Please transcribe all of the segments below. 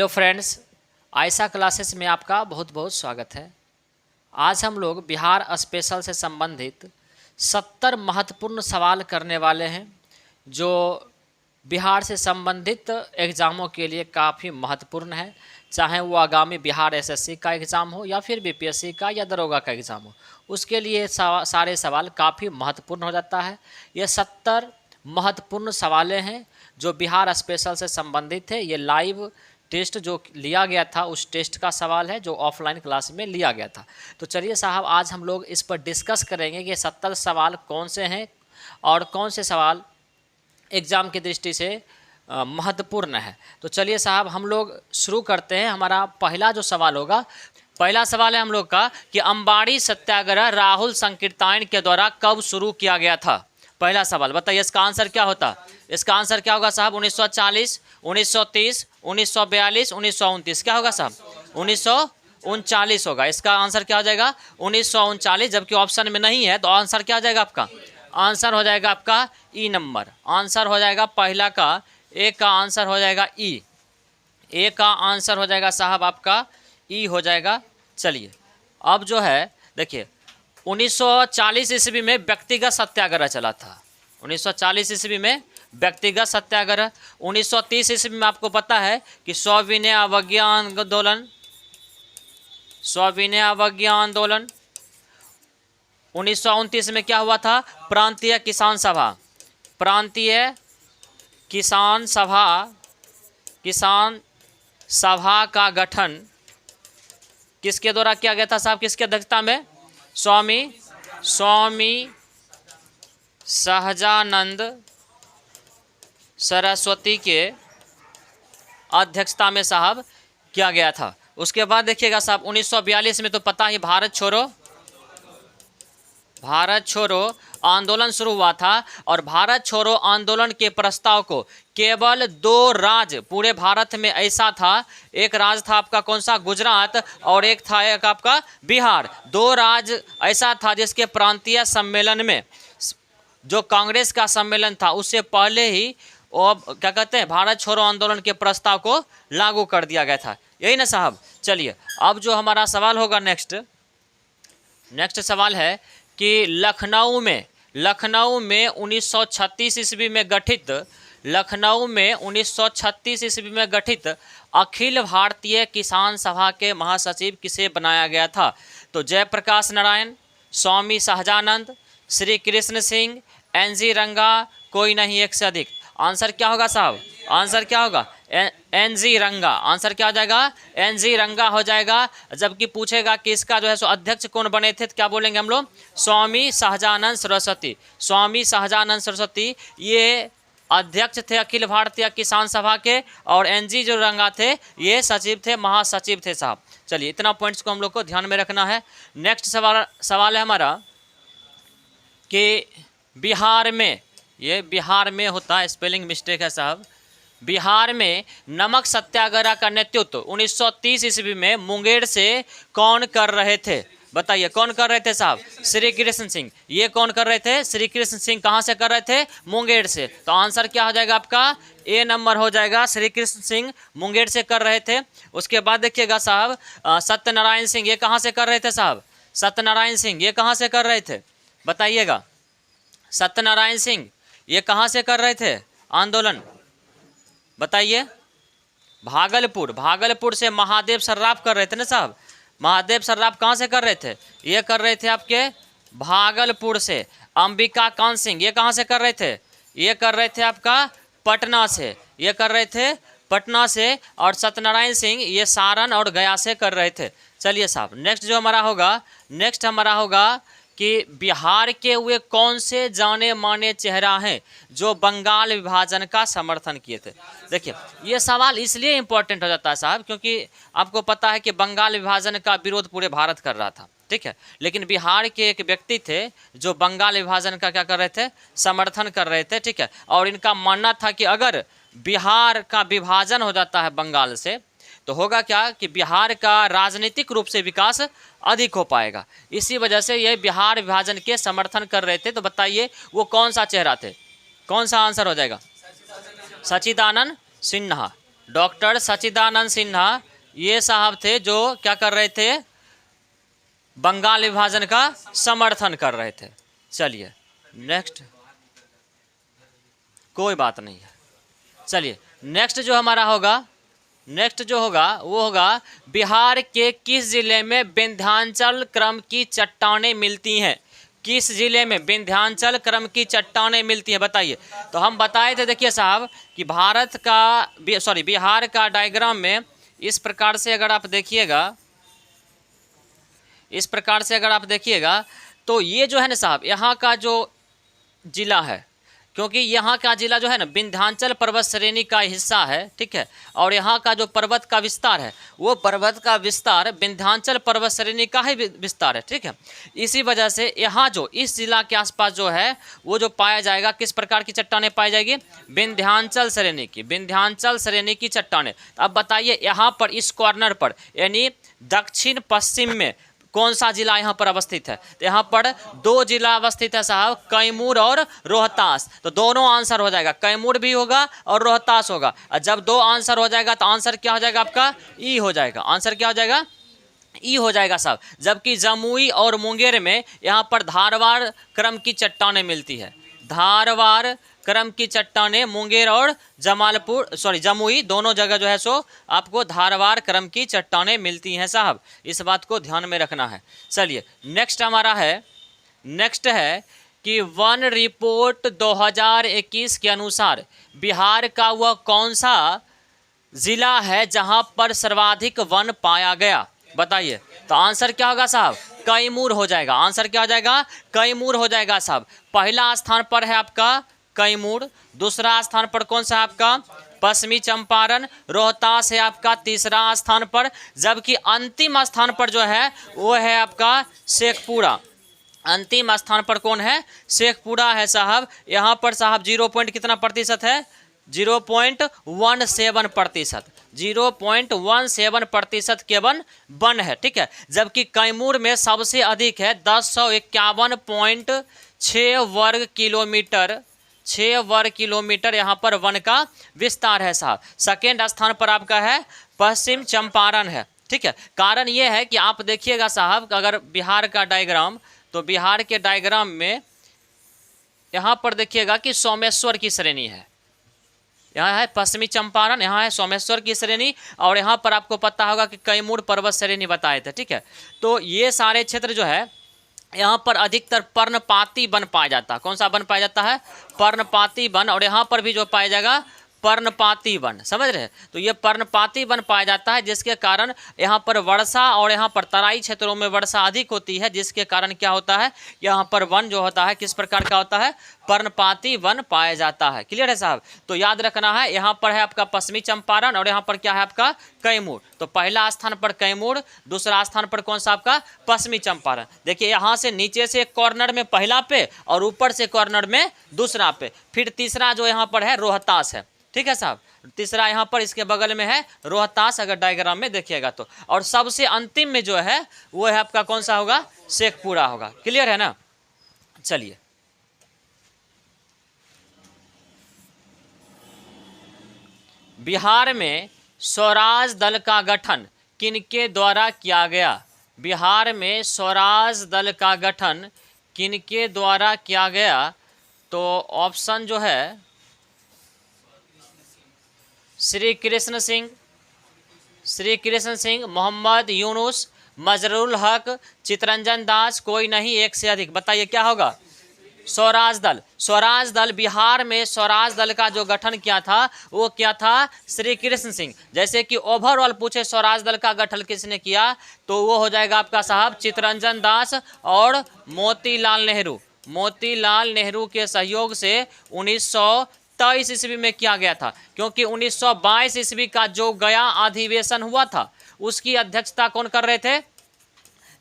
Hello friends, Ayesha classes में आपका बहुत बहुत स्वागत है। आज हम लोग बिहार स्पेशल से संबंधित 70 महत्वपूर्ण सवाल करने वाले हैं जो बिहार से संबंधित एग्ज़ामों के लिए काफ़ी महत्वपूर्ण है। चाहे वो आगामी बिहार एसएससी का एग्ज़ाम हो या फिर बीपीएससी का या दरोगा का एग्ज़ाम हो, उसके लिए सारे सवाल काफ़ी महत्वपूर्ण हो जाता है। ये 70 महत्वपूर्ण सवालें हैं जो बिहार स्पेशल से संबंधित है। ये लाइव टेस्ट जो लिया गया था उस टेस्ट का सवाल है जो ऑफलाइन क्लास में लिया गया था। तो चलिए साहब, आज हम लोग इस पर डिस्कस करेंगे कि 70 सवाल कौन से हैं और कौन से सवाल एग्ज़ाम की दृष्टि से महत्वपूर्ण है। तो चलिए साहब, हम लोग शुरू करते हैं। हमारा पहला जो सवाल होगा, पहला सवाल है हम लोग का कि अंबाड़ी सत्याग्रह राहुल संकीर्तन के द्वारा कब शुरू किया गया था। पहला सवाल बताइए, इसका आंसर क्या होता? इसका आंसर क्या होगा साहब? 1940, 1930, 1942, 1929। क्या होगा साहब? 1939 होगा। इसका आंसर क्या हो जाएगा? 1939। जबकि ऑप्शन में नहीं है तो आंसर क्या हो जाएगा आपका? आंसर हो जाएगा आपका ई नंबर। आंसर हो जाएगा पहला का, ए का आंसर हो जाएगा ई। ए का आंसर हो जाएगा साहब आपका ई हो जाएगा। चलिए अब जो है देखिए, 1940 ईस्वी में व्यक्तिगत सत्याग्रह चला था। 1940 ईस्वी में व्यक्तिगत सत्याग्रह। 1930 ईस्वी में आपको पता है कि सविनय अवज्ञा आंदोलन, सविनय अवज्ञा आंदोलन। 1929 में क्या हुआ था? प्रांतीय किसान सभा। प्रांतीय किसान सभा, किसान सभा का गठन किसके द्वारा किया गया था साहब? किसकी अध्यक्षता में? स्वामी सहजानंद सरस्वती के अध्यक्षता में साहब किया गया था। उसके बाद देखिएगा साहब, 1942 में तो पता ही भारत छोड़ो आंदोलन शुरू हुआ था। और भारत छोड़ो आंदोलन के प्रस्ताव को केवल 2 राज्य पूरे भारत में ऐसा था, एक राज्य था आपका कौन सा? गुजरात, और एक था एक आपका बिहार। 2 राज्य ऐसा था जिसके प्रांतीय सम्मेलन में, जो कांग्रेस का सम्मेलन था उससे पहले ही वो क्या कहते हैं, भारत छोड़ो आंदोलन के प्रस्ताव को लागू कर दिया गया था। यही ना साहब? चलिए अब जो हमारा सवाल होगा नेक्स्ट सवाल है कि लखनऊ में 1936 ईस्वी में गठित, लखनऊ में 1936 ईस्वी में गठित अखिल भारतीय किसान सभा के महासचिव किसे बनाया गया था? तो जयप्रकाश नारायण, स्वामी सहजानंद, श्री कृष्ण सिंह, एनजी रंगा, कोई नहीं एक से अधिक। आंसर क्या होगा साहब? आंसर क्या होगा? एनजी रंगा। आंसर क्या हो जाएगा? एनजी रंगा हो जाएगा। जबकि पूछेगा कि इसका जो है सो अध्यक्ष कौन बने थे, तो क्या बोलेंगे हम लोग? स्वामी सहजानंद सरस्वती। स्वामी सहजानंद सरस्वती ये अध्यक्ष थे अखिल भारतीय किसान सभा के, और एनजी जो रंगा थे ये सचिव थे, महासचिव थे साहब। चलिए इतना पॉइंट्स को हम लोग को ध्यान में रखना है। नेक्स्ट सवाल है हमारा कि बिहार में, ये बिहार में होता है, स्पेलिंग मिस्टेक है साहब। बिहार में नमक सत्याग्रह का नेतृत्व 1930 ईस्वी में मुंगेर से कौन कर रहे थे? बताइए कौन कर रहे थे साहब? श्री कृष्ण सिंह। ये कौन कर रहे थे? श्री कृष्ण सिंह। कहाँ से कर रहे थे? मुंगेर से। तो आंसर क्या हो जाएगा आपका? ए नंबर हो जाएगा। श्री कृष्ण सिंह मुंगेर से कर रहे थे। उसके बाद देखिएगा साहब, सत्यनारायण सिंह ये कहाँ से कर रहे थे साहब? सत्यनारायण सिंह ये कहाँ से कर रहे थे? बताइएगा। सत्यनारायण सिंह ये कहाँ से कर रहे थे आंदोलन? बताइए। भागलपुर से महादेव सर्राफ कर रहे थे ना साहब। महादेव सर्राफ कहाँ से कर रहे थे? ये कर रहे थे आपके भागलपुर से। अंबिका कांत सिंह ये कहाँ से कर रहे थे? ये कर रहे थे आपका पटना से। ये कर रहे थे पटना से। और सत्यनारायण सिंह ये सारण और गया से कर रहे थे। चलिए साहब, नेक्स्ट जो हमारा होगा कि बिहार के वे कौन से जाने माने चेहरा हैं जो बंगाल विभाजन का समर्थन किए थे? देखिए ये सवाल इसलिए इम्पोर्टेंट हो जाता है साहब क्योंकि आपको पता है कि बंगाल विभाजन का विरोध पूरे भारत कर रहा था, ठीक है। लेकिन बिहार के एक व्यक्ति थे जो बंगाल विभाजन का क्या कर रहे थे? समर्थन कर रहे थे, ठीक है। और इनका मानना था कि अगर बिहार का विभाजन हो जाता है बंगाल से तो होगा क्या कि बिहार का राजनीतिक रूप से विकास अधिक हो पाएगा। इसी वजह से ये बिहार विभाजन के समर्थन कर रहे थे। तो बताइए वो कौन सा चेहरा थे? कौन सा आंसर हो जाएगा? सच्चिदानंद सिन्हा। डॉक्टर सच्चिदानंद सिन्हा ये साहब थे जो क्या कर रहे थे, बंगाल विभाजन का समर्थन कर रहे थे। चलिए नेक्स्ट, कोई बात नहीं है। चलिए नेक्स्ट जो हमारा होगा, नेक्स्ट जो होगा वो होगा बिहार के किस जिले में विंध्याचल क्रम की चट्टानें मिलती हैं? किस जिले में विंध्याचल क्रम की चट्टानें मिलती हैं, बताइए। तो हम बताए थे, देखिए साहब, कि बिहार का डायग्राम में इस प्रकार से अगर आप देखिएगा, इस प्रकार से अगर आप देखिएगा तो ये जो है ना साहब, यहाँ का जो जिला है, क्योंकि यहाँ का जिला जो है ना विंध्याचल पर्वत श्रेणी का हिस्सा है, ठीक है, और यहाँ का जो पर्वत का विस्तार है वो पर्वत का विस्तार विंध्याचल पर्वत श्रेणी का ही विस्तार है, ठीक है। इसी वजह से यहाँ जो इस जिला के आसपास जो है वो जो पाया जाएगा, किस प्रकार की चट्टानें पाई जाएगी? विंध्याचल श्रेणी की, विंध्याचल श्रेणी की चट्टानें। अब बताइए यहाँ पर इस कॉर्नर पर यानी दक्षिण पश्चिम में कौन सा जिला यहाँ पर अवस्थित है? तो यहाँ पर दो जिला अवस्थित है साहब, कैमूर और रोहतास। तो दोनों आंसर हो जाएगा, कैमूर भी होगा और रोहतास होगा। और जब दो आंसर हो जाएगा तो आंसर क्या हो जाएगा आपका? ई हो जाएगा। आंसर क्या हो जाएगा? ई हो जाएगा साहब। जबकि जमुई और मुंगेर में यहाँ पर धारवाड़ क्रम की चट्टानें मिलती है। धारवाड़ क्रम की चट्टानें मुंगेर और जमुई दोनों जगह जो है सो आपको धारवाड़ क्रम की चट्टानें मिलती हैं साहब, इस बात को ध्यान में रखना है। चलिए नेक्स्ट हमारा है, नेक्स्ट है कि वन रिपोर्ट 2021 के अनुसार बिहार का वह कौन सा जिला है जहां पर सर्वाधिक वन पाया गया? बताइए। तो आंसर क्या होगा साहब? कैमूर हो जाएगा। आंसर क्या हो जाएगा? कैमूर हो जाएगा साहब। पहला स्थान पर है आपका कैमूर, दूसरा स्थान पर कौन सा आपका? पश्चिमी चंपारण, रोहतास है आपका तीसरा स्थान पर, जबकि अंतिम स्थान पर जो है वो है आपका शेखपुरा। अंतिम स्थान पर कौन है? शेखपुरा है साहब। यहाँ पर साहब 0 कितना प्रतिशत है? 0.17%, 0.17% केवल वन है, ठीक है। जबकि कैमूर में सबसे अधिक है 1051.6 वर्ग किलोमीटर, 6 वर्ग किलोमीटर यहाँ पर वन का विस्तार है साहब। सेकेंड स्थान पर आपका है पश्चिम चंपारण है, ठीक है। कारण ये है कि आप देखिएगा साहब, अगर बिहार का डायग्राम, तो बिहार के डायग्राम में यहाँ पर देखिएगा कि सोमेश्वर की श्रेणी है, यहाँ है पश्चिमी चंपारण, यहाँ है सोमेश्वर की श्रेणी, और यहाँ पर आपको पता होगा कि कैमूर पर्वत श्रेणी बताए थे, ठीक है। तो ये सारे क्षेत्र जो है यहाँ पर अधिकतर पर्णपाती वन पाया जाता है। कौन सा वन पाया जाता है? पर्णपाती वन। और यहाँ पर भी जो पाया जाएगा पर्णपाती वन, समझ रहे हैं? तो ये पर्णपाती वन पाया जाता है, जिसके कारण यहाँ पर वर्षा और यहाँ पर तराई क्षेत्रों में वर्षा अधिक होती है, जिसके कारण क्या होता है, यहाँ पर वन जो होता है किस प्रकार का होता है? पर्णपाती वन पाया जाता है। क्लियर है साहब? तो याद रखना है, यहाँ पर है आपका पश्चिमी चंपारण और यहाँ पर क्या है आपका? कैमूर। तो पहला स्थान पर कैमूर, दूसरा स्थान पर कौन सा आपका? पश्चिमी चंपारण। देखिए यहाँ से नीचे से कॉर्नर में पहला पे और ऊपर से कॉर्नर में दूसरा पे, फिर तीसरा जो यहाँ पर है रोहतास है, ठीक है साहब। तीसरा यहाँ पर इसके बगल में है रोहतास, अगर डायग्राम में देखिएगा तो। और सबसे अंतिम में जो है वो है आपका कौन सा होगा? शेखपुरा होगा। क्लियर है ना? चलिए बिहार में स्वराज दल का गठन किनके द्वारा किया गया? बिहार में स्वराज दल का गठन किनके द्वारा किया गया? तो ऑप्शन जो है श्री कृष्ण सिंह, मोहम्मद यूनुस, मजरुल हक, चितरंजन दास, कोई नहीं, एक से अधिक। बताइए क्या होगा? स्वराज दल। स्वराज दल, बिहार में स्वराज दल का जो गठन किया था वो क्या था? श्री कृष्ण सिंह। जैसे कि ओवरऑल पूछे स्वराज दल का गठन किसने किया, तो वो हो जाएगा आपका साहब चितरंजन दास और मोतीलाल नेहरू। मोतीलाल नेहरू के सहयोग से 1923 ईस्वी में किया गया था, क्योंकि 1922 ईस्वी का जो गया अधिवेशन हुआ था उसकी अध्यक्षता कौन कर रहे थे?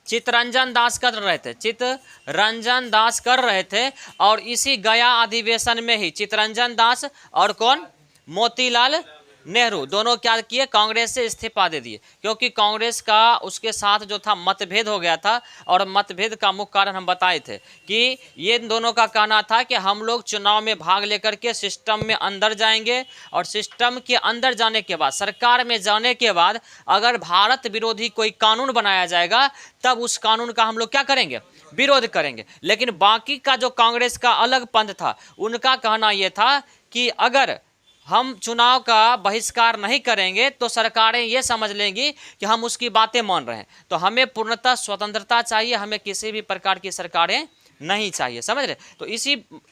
चितरंजन दास कर रहे थे, चितरंजन दास कर रहे थे। और इसी गया अधिवेशन में ही चितरंजन दास और कौन? मोतीलाल नेहरू दोनों क्या किए, कांग्रेस से इस्तीफा दे दिए, क्योंकि कांग्रेस का उसके साथ जो था मतभेद हो गया था। और मतभेद का मुख्य कारण हम बताए थे कि ये दोनों का कहना था कि हम लोग चुनाव में भाग लेकर के सिस्टम में अंदर जाएंगे, और सिस्टम के अंदर जाने के बाद, सरकार में जाने के बाद अगर भारत विरोधी कोई कानून बनाया जाएगा तब उस कानून का हम लोग क्या करेंगे, विरोध करेंगे। लेकिन बाकी का जो कांग्रेस का अलग पंथ था, उनका कहना यह था कि अगर हम चुनाव का बहिष्कार नहीं करेंगे तो सरकारें ये समझ लेंगी कि हम उसकी बातें मान रहे हैं। तो हमें पूर्णतः स्वतंत्रता चाहिए, हमें किसी भी प्रकार की सरकारें नहीं चाहिए, समझ रहे। तो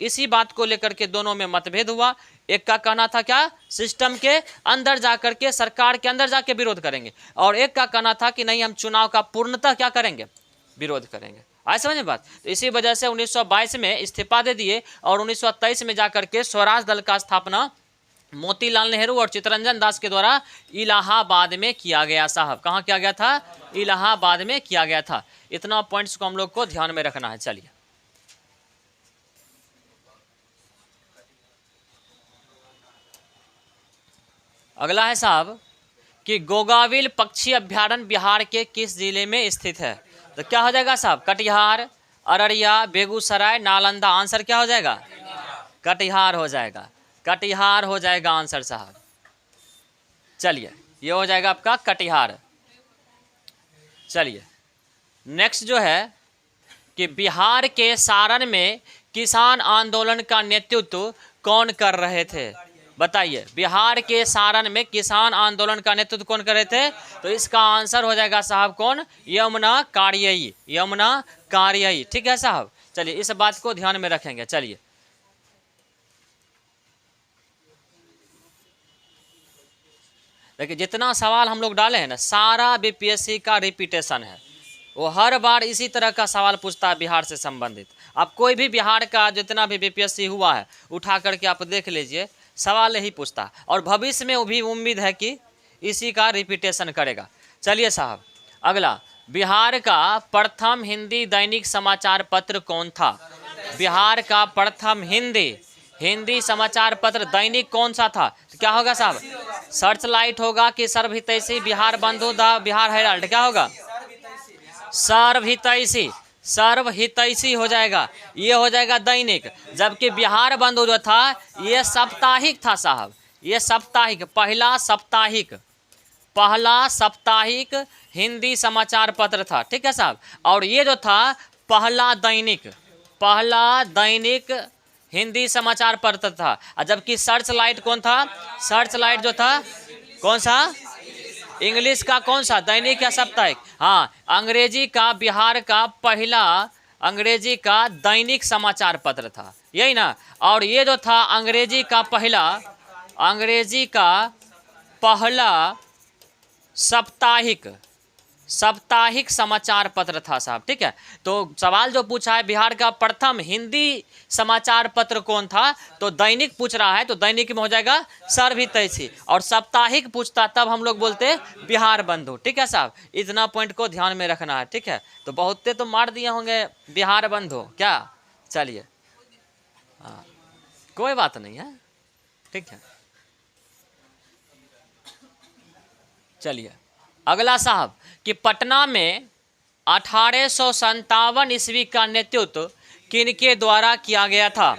इसी बात को लेकर के दोनों में मतभेद हुआ। एक का कहना था क्या, सिस्टम के अंदर जाकर के, सरकार के अंदर जाके विरोध करेंगे, और एक का कहना था कि नहीं, हम चुनाव का पूर्णतः क्या करेंगे, विरोध करेंगे। आए समझ में बात। तो इसी वजह से 1922 में इस्तीफा दे दिए, और 1923 में जाकर के स्वराज दल का स्थापना मोतीलाल नेहरू और चित्तरंजन दास के द्वारा इलाहाबाद में किया गया साहब। कहाँ किया गया था, इलाहाबाद में किया गया था। इतना पॉइंट्स को हम लोग को ध्यान में रखना है। चलिए अगला है साहब कि गोगाविल पक्षी अभ्यारण्य बिहार के किस जिले में स्थित है। तो क्या हो जाएगा साहब, कटिहार, अररिया, बेगूसराय, नालंदा। आंसर क्या हो जाएगा, कटिहार हो जाएगा, कटिहार हो जाएगा आंसर साहब। चलिए ये हो जाएगा आपका कटिहार। चलिए नेक्स्ट जो है कि बिहार के सारण में किसान आंदोलन का नेतृत्व कौन कर रहे थे। बताइए, बिहार के सारण में किसान आंदोलन का नेतृत्व कौन कर रहे थे। तो इसका आंसर हो जाएगा साहब कौन, यमुना कार्यई, यमुना कार्यई। ठीक है साहब, चलिए इस बात को ध्यान में रखेंगे। चलिए देखिए, जितना सवाल हम लोग डाले हैं ना, सारा बीपीएससी का रिपीटेशन है। वो हर बार इसी तरह का सवाल पूछता है बिहार से संबंधित। आप कोई भी बिहार का जितना भी बीपीएससी हुआ है उठा करके आप देख लीजिए, सवाल यही पूछता है, और भविष्य में वो भी उम्मीद है कि इसी का रिपीटेशन करेगा। चलिए साहब अगला, बिहार का प्रथम हिंदी दैनिक समाचार पत्र कौन था। बिहार का प्रथम हिंदी समाचार पत्र दैनिक कौन सा था। तो क्या होगा साहब, सर्च लाइट होगा कि सर्वहितैषी, बिहार बंधु, द बिहार हेराल्ड। क्या होगा, सर्वहितैषी, सर्वहितैषी हो जाएगा, ये हो जाएगा दैनिक। जबकि बिहार बंधु जो था ये साप्ताहिक था साहब, ये साप्ताहिक, पहला साप्ताहिक हिंदी समाचार पत्र था। ठीक है साहब, और ये जो था पहला दैनिक हिंदी समाचार पत्र था। जबकि सर्च लाइट कौन था, सर्च लाइट जो था कौन सा, इंग्लिश का कौन सा, दैनिक या साप्ताहिक। हाँ, अंग्रेजी का बिहार का पहला अंग्रेजी का दैनिक समाचार पत्र था, यही ना। और ये जो था अंग्रेजी का पहला साप्ताहिक समाचार पत्र था साहब। ठीक है, तो सवाल जो पूछा है बिहार का प्रथम हिंदी समाचार पत्र कौन था, तो दैनिक पूछ रहा है, तो दैनिक में हो जाएगा सर्वहितैषी, और साप्ताहिक पूछता तब हम लोग बोलते बिहार बंधु। ठीक है साहब, इतना पॉइंट को ध्यान में रखना है। ठीक है, तो बहुते तो मार दिए होंगे बिहार बंधु क्या। चलिए हाँ, कोई बात नहीं है, ठीक है। चलिए अगला साहब कि पटना में 1857 ईस्वी का नेतृत्व किनके द्वारा किया गया था।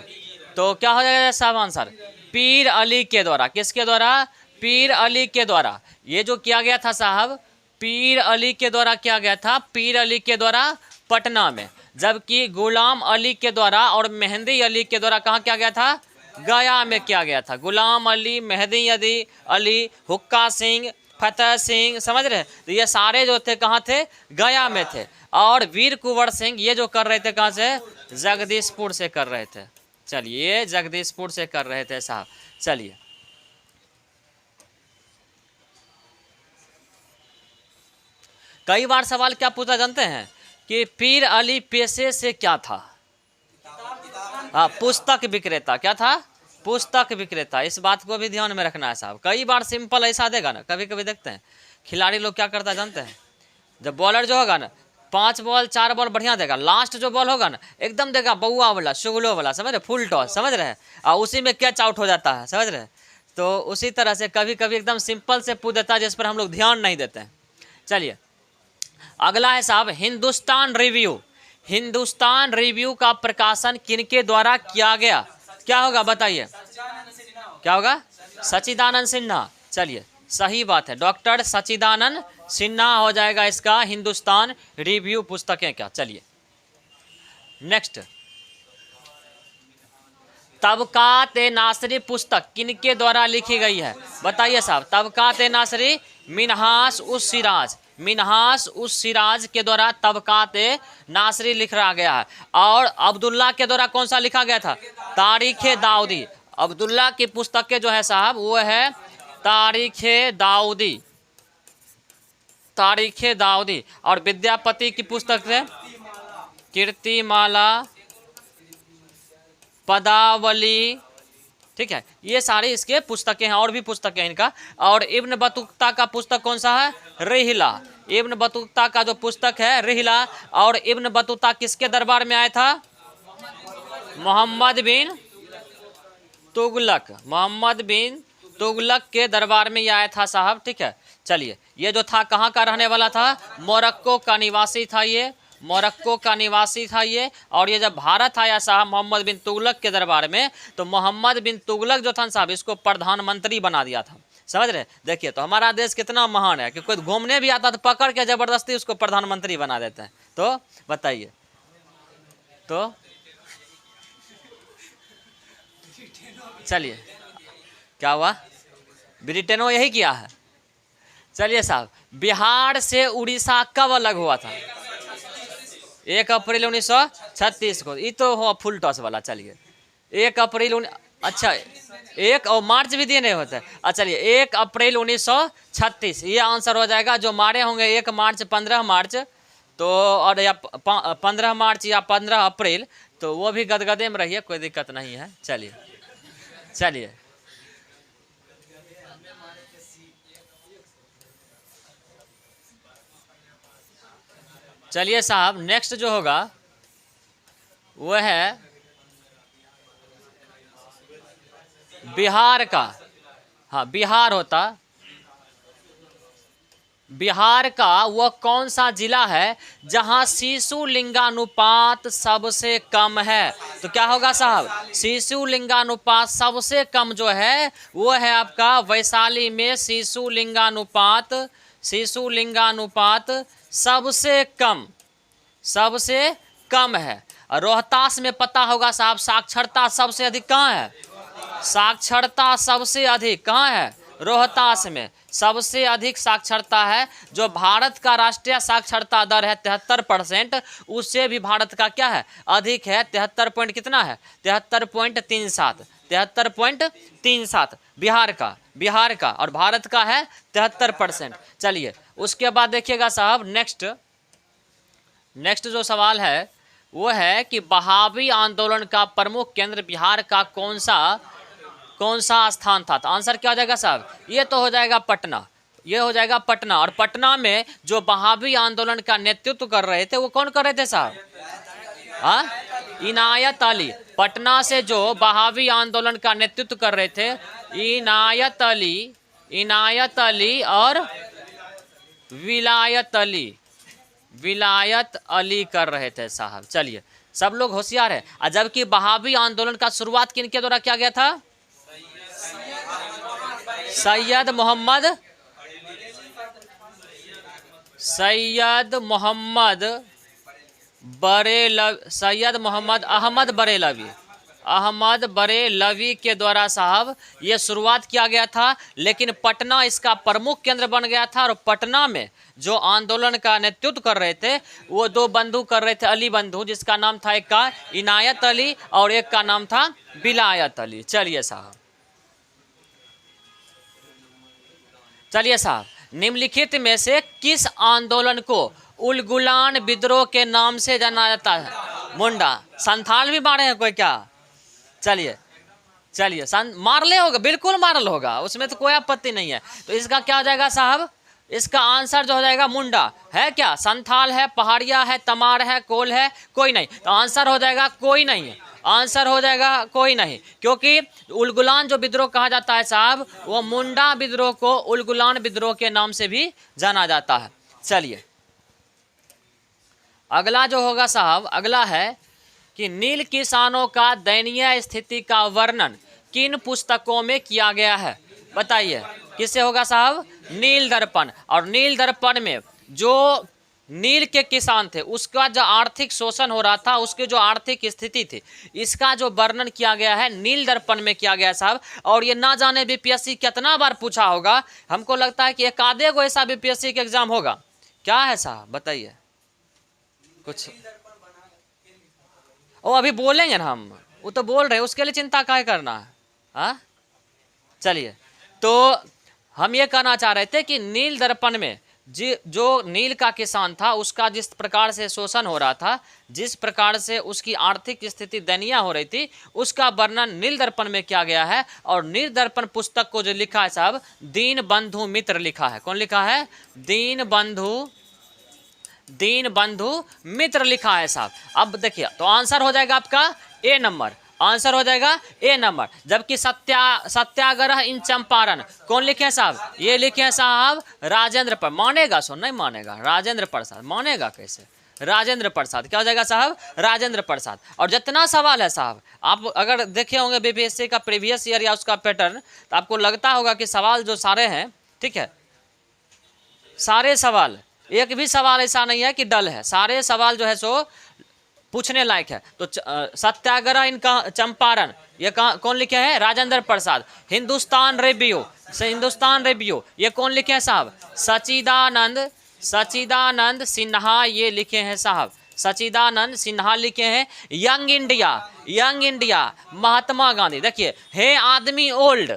तो क्या हो जाएगा साहब आंसर, पीर अली के द्वारा। किसके द्वारा, पीर अली के द्वारा। ये जो किया गया था साहब, पीर अली के द्वारा किया गया था, पीर अली के द्वारा पटना में। जबकि गुलाम अली के द्वारा और मेहंदी अली के द्वारा कहाँ किया गया था, गया में किया गया था। गुलाम अली, मेहंदी अली, हुक्का सिंह, फतेह सिंह, समझ रहे। तो ये सारे जो थे कहाँ थे, गया में थे। और वीर कुंवर सिंह ये जो कर रहे थे कहाँ से, जगदीशपुर से कर रहे थे। चलिए जगदीशपुर से कर रहे थे साहब। चलिए कई बार सवाल क्या पूछा जानते हैं कि पीर अली पेशे से क्या था। हाँ, पुस्तक विक्रेता। क्या था, पुस्तक विक्रेता। इस बात को भी ध्यान में रखना है साहब। कई बार सिंपल ऐसा देगा ना, कभी कभी देखते हैं खिलाड़ी लोग क्या करता है जानते हैं, जब बॉलर जो होगा ना 5 बॉल 4 बॉल बढ़िया देगा, लास्ट जो बॉल होगा ना एकदम देगा बउआ वाला, शुगलो वाला, समझ रहे, फुल टॉस, समझ रहे हैं, और उसी में कैच आउट हो जाता है, समझ रहे हैं। तो उसी तरह से कभी कभी एकदम सिंपल से पूछ देता है जिस पर हम लोग ध्यान नहीं देते हैं। चलिए अगला है साहब हिंदुस्तान रिव्यू। हिंदुस्तान रिव्यू का प्रकाशन किनके द्वारा किया गया? क्या होगा बताइए, क्या होगा? सच्चिदानंद सिन्हा। चलिए सही बात है, डॉक्टर सच्चिदानंद सिन्हा हो जाएगा इसका हिंदुस्तान रिव्यू पुस्तकें क्या। चलिए नेक्स्ट, तबकात ए नासरी पुस्तक किनके द्वारा लिखी गई है? बताइए साहब। तबकात ए नासरी मिनहास उस सिराज, मिनहास उस सिराज के द्वारा तबकात ए नासरी लिखा गया है। और अब्दुल्ला के द्वारा कौन सा लिखा गया था? तारीख दाऊदी। अब्दुल्ला की पुस्तकें जो है साहब वो है तारीख दाऊदी, तारीख दाऊदी। और विद्यापति की पुस्तक है कीर्तिमाला, पदावली, ठीक है, ये सारी इसके पुस्तकें हैं। और भी पुस्तकें हैं इनका। और इब्न बतूता का पुस्तक कौन सा है? रिहला। इब्न बतूता का जो पुस्तक है रिहला। और इब्न बतूता किसके दरबार में आया था? मोहम्मद बिन तुगलक, मोहम्मद बिन तुगलक के दरबार में ये आया था साहब, ठीक है। चलिए ये जो था कहाँ का रहने वाला था? मोरक्को का निवासी था ये, मोरक्को का निवासी था ये। और ये जब भारत आया साहब मोहम्मद बिन तुगलक के दरबार में, तो मोहम्मद बिन तुगलक जो था साहब इसको प्रधानमंत्री बना दिया था। समझ रहे? देखिए तो हमारा देश कितना महान है कि कोई घूमने भी आता तो पकड़ के जबरदस्ती उसको प्रधानमंत्री बना देते हैं। तो बताइए, तो चलिए क्या हुआ? ब्रिटेनो यही किया है। चलिए साहब, बिहार से उड़ीसा कब अलग हुआ था? 1 अप्रैल 1936 को। ये तो हो फुल टॉस वाला। चलिए 1 अप्रैल अच्छा 1 और मार्च भी दिए नहीं होते। अच्छा चलिए 1 अप्रैल 1936 ये आंसर हो जाएगा। जो मारे होंगे 1 मार्च 15 मार्च तो, और या 15 मार्च या 15 अप्रैल, तो वो भी गदगदे में रहिए, कोई दिक्कत नहीं है। चलिए चलिए चलिए साहब, नेक्स्ट जो होगा वो है बिहार का। हाँ बिहार होता, बिहार का वह कौन सा जिला है जहां शिशु लिंगानुपात सबसे कम है? तो क्या होगा साहब? शिशु लिंगानुपात सबसे कम जो है वो है आपका वैशाली में। शिशु लिंगानुपात, शिशु लिंगानुपात सबसे कम, सबसे कम है। और रोहतास में पता होगा साहब साक्षरता सबसे अधिक कहाँ है? साक्षरता सबसे अधिक कहाँ है? रोहतास में सबसे अधिक साक्षरता है। जो भारत का राष्ट्रीय साक्षरता दर है 73%, उससे भी भारत का क्या है? अधिक है। 73 पॉइंट कितना है? 73.37, 73.37 बिहार का, बिहार का। और भारत का है 73%। चलिए उसके बाद देखिएगा साहब नेक्स्ट, नेक्स्ट जो सवाल है वो है कि बहावी आंदोलन का प्रमुख केंद्र बिहार का कौन सा स्थान था? तो आंसर क्या हो जाएगा साहब? ये तो हो जाएगा पटना, ये हो जाएगा पटना। और पटना में जो बहावी आंदोलन का नेतृत्व कर रहे थे वो कौन कर रहे थे साहब? हाँ इनायत अली। पटना से जो बहावी आंदोलन का नेतृत्व कर रहे थे इनायत अली, इनायत अली और विलायत अली, विलायत अली कर रहे थे साहब। चलिए सब लोग होशियार है। और जबकि बहावी आंदोलन का शुरुआत किनके द्वारा किया गया था? सैयद मोहम्मद, सैयद मोहम्मद सैयद मोहम्मद अहमद बरेलवी, अहमद बरेलवी के द्वारा साहब ये शुरुआत किया गया था। लेकिन पटना इसका प्रमुख केंद्र बन गया था। और पटना में जो आंदोलन का नेतृत्व कर रहे थे वो 2 बंधु कर रहे थे, अली बंधु, जिसका नाम था एक का इनायत अली और एक का नाम था विलायत अली। चलिए साहब, चलिए साहब, निम्नलिखित में से किस आंदोलन को उलगुलान विद्रोह के नाम से जाना जाता है? मुंडा। संथाल भी मारे हैं कोई क्या? चलिए चलिए मारले होगा, बिल्कुल मारल होगा, उसमें तो कोई आपत्ति नहीं है। तो इसका क्या हो जाएगा साहब? इसका आंसर जो हो जाएगा मुंडा है। क्या संथाल है, पहाड़िया है, तमार है, कोल है? कोई नहीं। तो आंसर हो जाएगा कोई नहीं है। आंसर हो जाएगा कोई नहीं, क्योंकि उलगुलान जो विद्रोह कहा जाता है साहब, वो मुंडा विद्रोह को उलगुलान विद्रोह के नाम से भी जाना जाता है। चलिए अगला जो होगा साहब, अगला है कि नील किसानों का दयनीय स्थिति का वर्णन किन पुस्तकों में किया गया है? बताइए किससे होगा साहब? नील दर्पण। और नील दर्पण में जो नील के किसान थे उसका जो आर्थिक शोषण हो रहा था, उसकी जो आर्थिक स्थिति थी, इसका जो वर्णन किया गया है नील दर्पण में किया गया साहब। और ये ना जाने बीपीएससी कितना बार पूछा होगा, हमको लगता है कि एक आधे को ऐसा बीपीएससी का एग्जाम होगा। क्या है साहब बताइए कुछ? ओ अभी बोलेंगे ना हम, वो तो बोल रहे हैं, उसके लिए चिंता क्या करना है? हाँ चलिए, तो हम ये कहना चाह रहे थे कि नील दर्पण में जो नील का किसान था उसका जिस प्रकार से शोषण हो रहा था, जिस प्रकार से उसकी आर्थिक स्थिति दयनीय हो रही थी, उसका वर्णन नील दर्पण में किया गया है। और नील दर्पण पुस्तक को जो लिखा है साहब, दीन बंधु मित्र लिखा है। कौन लिखा है? दीन बंधु मित्र लिखा है साहब। अब देखिए तो आंसर हो जाएगा आपका ए नंबर, आंसर हो जाएगा ए नंबर। जबकि सत्याग्रह इन चंपारण कौन लिखे हैं साहब? ये लिखे हैं साहब राजेंद्र प्रसाद। मानेगा सो नहीं मानेगा? राजेंद्र प्रसाद मानेगा कैसे? राजेंद्र प्रसाद। क्या हो जाएगा साहब? राजेंद्र प्रसाद। और जितना सवाल है साहब, आप अगर देखे होंगे बीपीएससी का प्रीवियस ईयर या उसका पैटर्न, तो आपको लगता होगा कि सवाल जो सारे हैं, ठीक है, सारे सवाल, एक भी सवाल ऐसा नहीं है कि डल है, सारे सवाल जो है सो पूछने लायक है। तो सत्याग्रह इनका चंपारण, ये कौन लिखे हैं? राजेंद्र प्रसाद। हिंदुस्तान रिव्यू ये कौन लिखे हैं साहब? सचिदानंद सिन्हा ये लिखे हैं साहब, सचिदानंद सिन्हा लिखे हैं। Young India Mahatma Gandhi. देखिए है आदमी ओल्ड,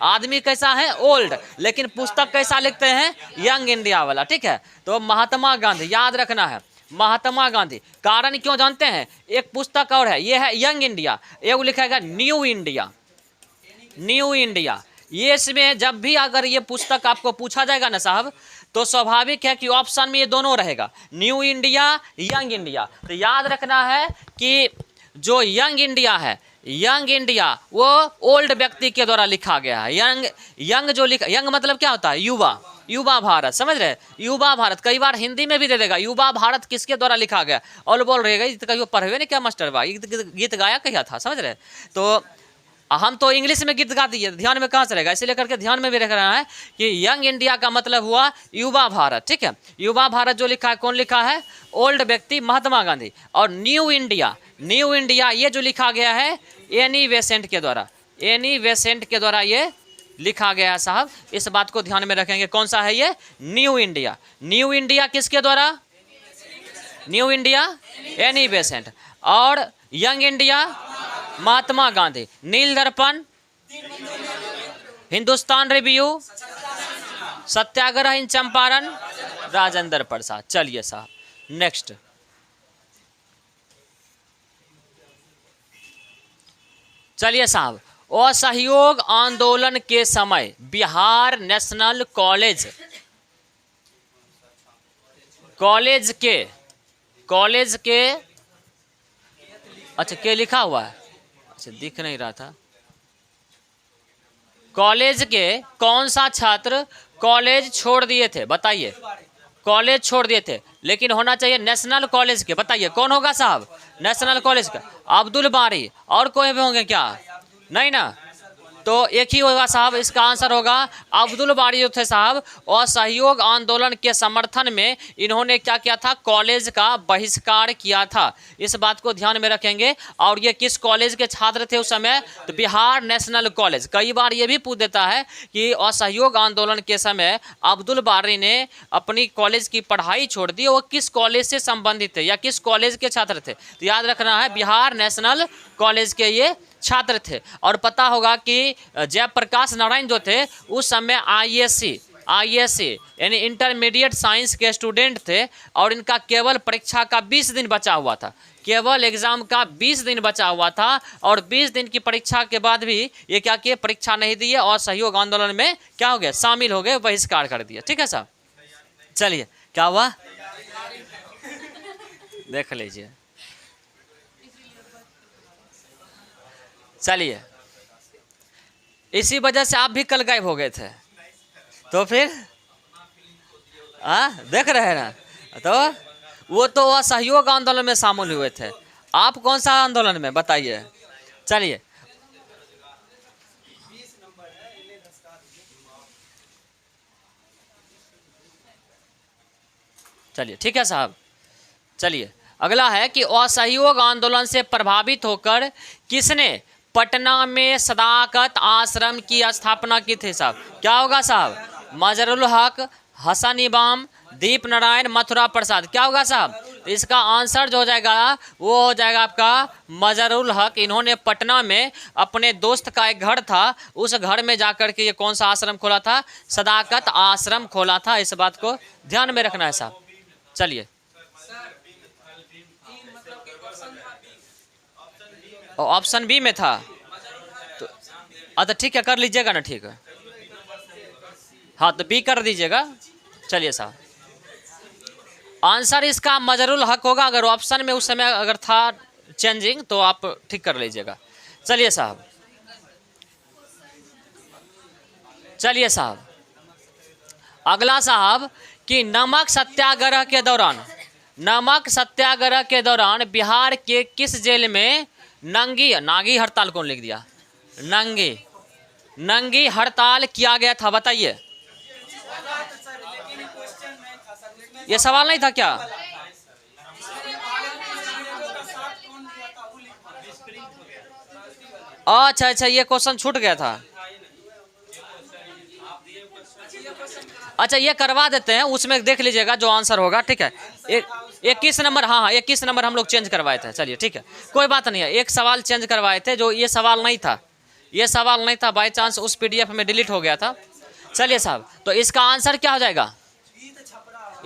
आदमी कैसा है? ओल्ड, लेकिन पुस्तक कैसा लिखते हैं? यंग इंडिया वाला, ठीक है। तो महात्मा गांधी याद रखना है, महात्मा गांधी। कारण क्यों जानते हैं? एक पुस्तक और है, ये है यंग इंडिया, एक लिखा है न्यू इंडिया। ये इसमें जब भी अगर ये पुस्तक आपको पूछा जाएगा ना साहब, तो स्वाभाविक है कि ऑप्शन में ये दोनों रहेगा, न्यू इंडिया, यंग इंडिया। तो याद रखना है कि जो यंग इंडिया वो ओल्ड व्यक्ति के द्वारा लिखा गया है। यंग मतलब क्या होता है? युवा भारत, समझ रहे? युवा भारत कई बार हिंदी में भी दे देगा, युवा भारत किसके द्वारा लिखा गया, और बोल रहेगा कहीं पढ़े हुए नहीं क्या मास्टर भाई, गीत गाया क्या था, समझ रहे? तो हम तो इंग्लिश में गीत गा दिए, ध्यान में कहाँ चलेगा, इसीलिए करके ध्यान में भी रख रहा है कि यंग इंडिया का मतलब हुआ युवा भारत, ठीक है। युवा भारत जो लिखा है, कौन लिखा है? ओल्ड व्यक्ति महात्मा गांधी। और न्यू इंडिया ये जो लिखा गया है एनी बेसेंट के द्वारा ये लिखा गया है साहब। इस बात को ध्यान में रखेंगे। कौन सा है ये? न्यू इंडिया किसके द्वारा? New India Annie Besant. और यंग इंडिया महात्मा गांधी। नील दर्पण, हिंदुस्तान रिव्यू, सत्याग्रह इन चंपारण, राजेंद्र प्रसाद। चलिए साहब नेक्स्ट। चलिए साहब, असहयोग आंदोलन के समय बिहार नेशनल कॉलेज के अच्छा के लिखा हुआ है, अच्छा दिख नहीं रहा था। कॉलेज के कौन सा छात्र कॉलेज छोड़ दिए थे? बताइए, कॉलेज छोड़ दिए थे, लेकिन होना चाहिए नेशनल कॉलेज के। बताइए कौन होगा साहब? नेशनल कॉलेज का अब्दुल बारी। और कोई भी होंगे क्या? नहीं ना, तो एक ही होगा साहब, इसका आंसर होगा अब्दुल बारी जो थे साहब। असहयोग आंदोलन के समर्थन में इन्होंने क्या किया था? कॉलेज का बहिष्कार किया था। इस बात को ध्यान में रखेंगे। और ये किस कॉलेज के छात्र थे उस समय? तो बिहार नेशनल कॉलेज। कई बार ये भी पूछ देता है कि असहयोग आंदोलन के समय अब्दुल बारी ने अपनी कॉलेज की पढ़ाई छोड़ दी, वो किस कॉलेज से संबंधित थे या किस कॉलेज के छात्र थे? तो याद रखना है बिहार नेशनल कॉलेज के ये छात्र थे। और पता होगा कि जयप्रकाश नारायण जो थे उस समय आईएससी यानी इंटरमीडिएट साइंस के स्टूडेंट थे। और इनका केवल परीक्षा का 20 दिन बचा हुआ था, केवल एग्जाम का 20 दिन बचा हुआ था। और 20 दिन की परीक्षा के बाद भी ये क्या किए? परीक्षा नहीं दिए और सहयोग आंदोलन में क्या हो गया? शामिल हो गए, बहिष्कार कर दिया। ठीक है साहब, चलिए क्या हुआ देख लीजिए। चलिए, इसी वजह से आप भी कल गायब हो गए थे, तो फिर देख रहे हैं ना, तो वो तो असहयोग आंदोलन में शामिल हुए थे, आप कौन सा आंदोलन में बताइए। चलिए, चलिए ठीक है साहब। चलिए, अगला है कि असहयोग आंदोलन से प्रभावित होकर किसने पटना में सदाकत आश्रम की स्थापना की थी साहब? क्या होगा साहब? मजरुल हक, हसन इमाम, दीप नारायण, मथुरा प्रसाद। क्या होगा साहब? तो इसका आंसर जो हो जाएगा वो हो जाएगा आपका मजरुल हक। इन्होंने पटना में अपने दोस्त का एक घर था, उस घर में जाकर के ये कौन सा आश्रम खोला था? सदाकत आश्रम खोला था। इस बात को ध्यान में रखना है साहब। चलिए, ऑप्शन बी में था, तो अच्छा ठीक है, कर लीजिएगा ना, ठीक है, हाँ तो बी कर दीजिएगा। चलिए साहब, आंसर इसका मजरुल हक होगा। अगर ऑप्शन में उस समय अगर था चेंजिंग तो आप ठीक कर लीजिएगा। चलिए साहब, चलिए साहब, अगला साहब कि नमक सत्याग्रह के दौरान, नमक सत्याग्रह के दौरान बिहार के किस जेल में नागी हड़ताल, कौन लिख दिया? नंगी हड़ताल किया गया था, बताइए। ये सवाल नहीं था क्या? अच्छा अच्छा, ये क्वेश्चन छूट गया था। अच्छा, ये करवा देते हैं, उसमें देख लीजिएगा जो आंसर होगा, ठीक है। 21 नंबर, हाँ 21 नंबर हम लोग चेंज करवाए थे। चलिए ठीक है, कोई बात नहीं है, एक सवाल चेंज करवाए थे, जो ये सवाल नहीं था, ये सवाल नहीं था, बाई चांस उस PDF में डिलीट हो गया था। चलिए साहब, तो इसका आंसर क्या हो जाएगा?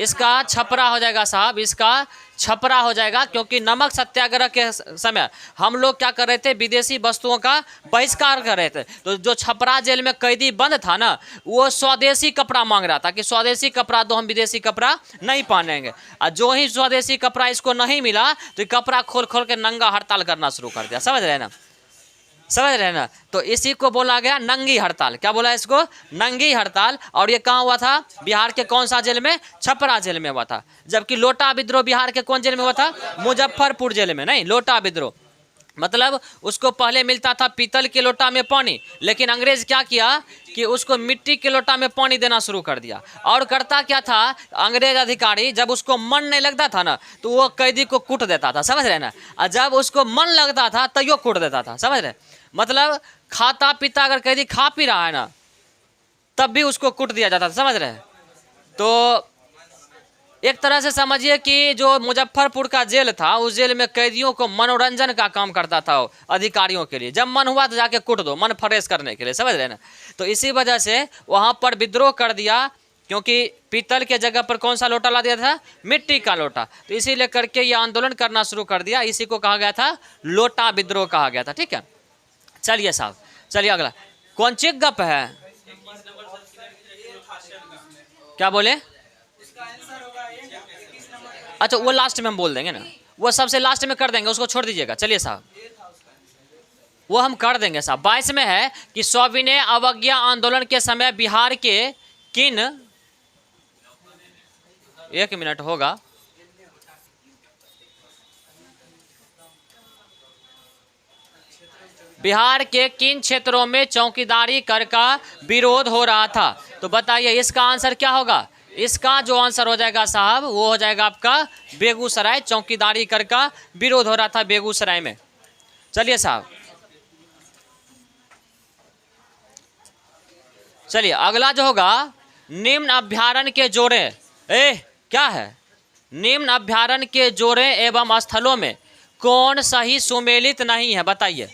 इसका छपरा हो जाएगा साहब, इसका छपरा हो जाएगा, क्योंकि नमक सत्याग्रह के समय हम लोग क्या कर रहे थे? विदेशी वस्तुओं का बहिष्कार कर रहे थे। तो जो छपरा जेल में कैदी बंद था ना, वो स्वदेशी कपड़ा मांग रहा था कि स्वदेशी कपड़ा दो, हम विदेशी कपड़ा नहीं पहनेंगे। और जो ही स्वदेशी कपड़ा इसको नहीं मिला तो कपड़ा खोल खोल के नंगा हड़ताल करना शुरू कर दिया। समझ रहे ना, समझ रहे ना? तो इसी को बोला गया नंगी हड़ताल। क्या बोला इसको? नंगी हड़ताल। और ये कहाँ हुआ था? बिहार के कौन सा जेल में? छपरा जेल में हुआ था। जबकि लोटा विद्रोह बिहार के कौन जेल में हुआ था? मुजफ्फरपुर जेल में। नहीं, लोटा विद्रोह मतलब उसको पहले मिलता था पीतल के लोटा में पानी, लेकिन अंग्रेज क्या किया कि उसको मिट्टी के लोटा में पानी देना शुरू कर दिया। और करता क्या था अंग्रेज अधिकारी, जब उसको मन नहीं लगता था ना तो वो कैदी को कूट देता था। समझ रहे ना? और जब उसको मन लगता था तो यो कूट देता था। समझ रहे? मतलब खाता पीता अगर कैदी खा पी रहा है ना तब भी उसको कूट दिया जाता था। समझ रहे? तो एक तरह से समझिए कि जो मुजफ्फरपुर का जेल था, उस जेल में कैदियों को मनोरंजन का काम करता था अधिकारियों के लिए। जब मन हुआ तो जाके कूट दो, मन फ्रेश करने के लिए। समझ रहे ना? तो इसी वजह से वहाँ पर विद्रोह कर दिया, क्योंकि पीतल के जगह पर कौन सा लोटा ला दिया था? मिट्टी का लोटा। तो इसीलिए करके ये आंदोलन करना शुरू कर दिया। इसी को कहा गया था लोटा विद्रोह कहा गया था। ठीक है, चलिए साहब, चलिए अगला कौन सी गप है? क्या बोले? अच्छा, वो लास्ट में हम बोल देंगे ना, वो सबसे लास्ट में कर देंगे, उसको छोड़ दीजिएगा। चलिए साहब, वो हम कर देंगे साहब। 22 में है कि सविनय अवज्ञा आंदोलन के समय बिहार के किन, एक मिनट होगा, बिहार के किन क्षेत्रों में चौकीदारी कर का विरोध हो रहा था? तो बताइए इसका आंसर क्या होगा? इसका जो आंसर हो जाएगा साहब वो हो जाएगा आपका बेगूसराय। चौकीदारी कर का विरोध हो रहा था बेगूसराय में। चलिए साहब, चलिए अगला जो होगा, निम्न अभ्यारण्य के जोड़े, क्या है? निम्न अभ्यारण्य के जोड़े एवं स्थलों में कौन सही सुमेलित नहीं है? बताइए।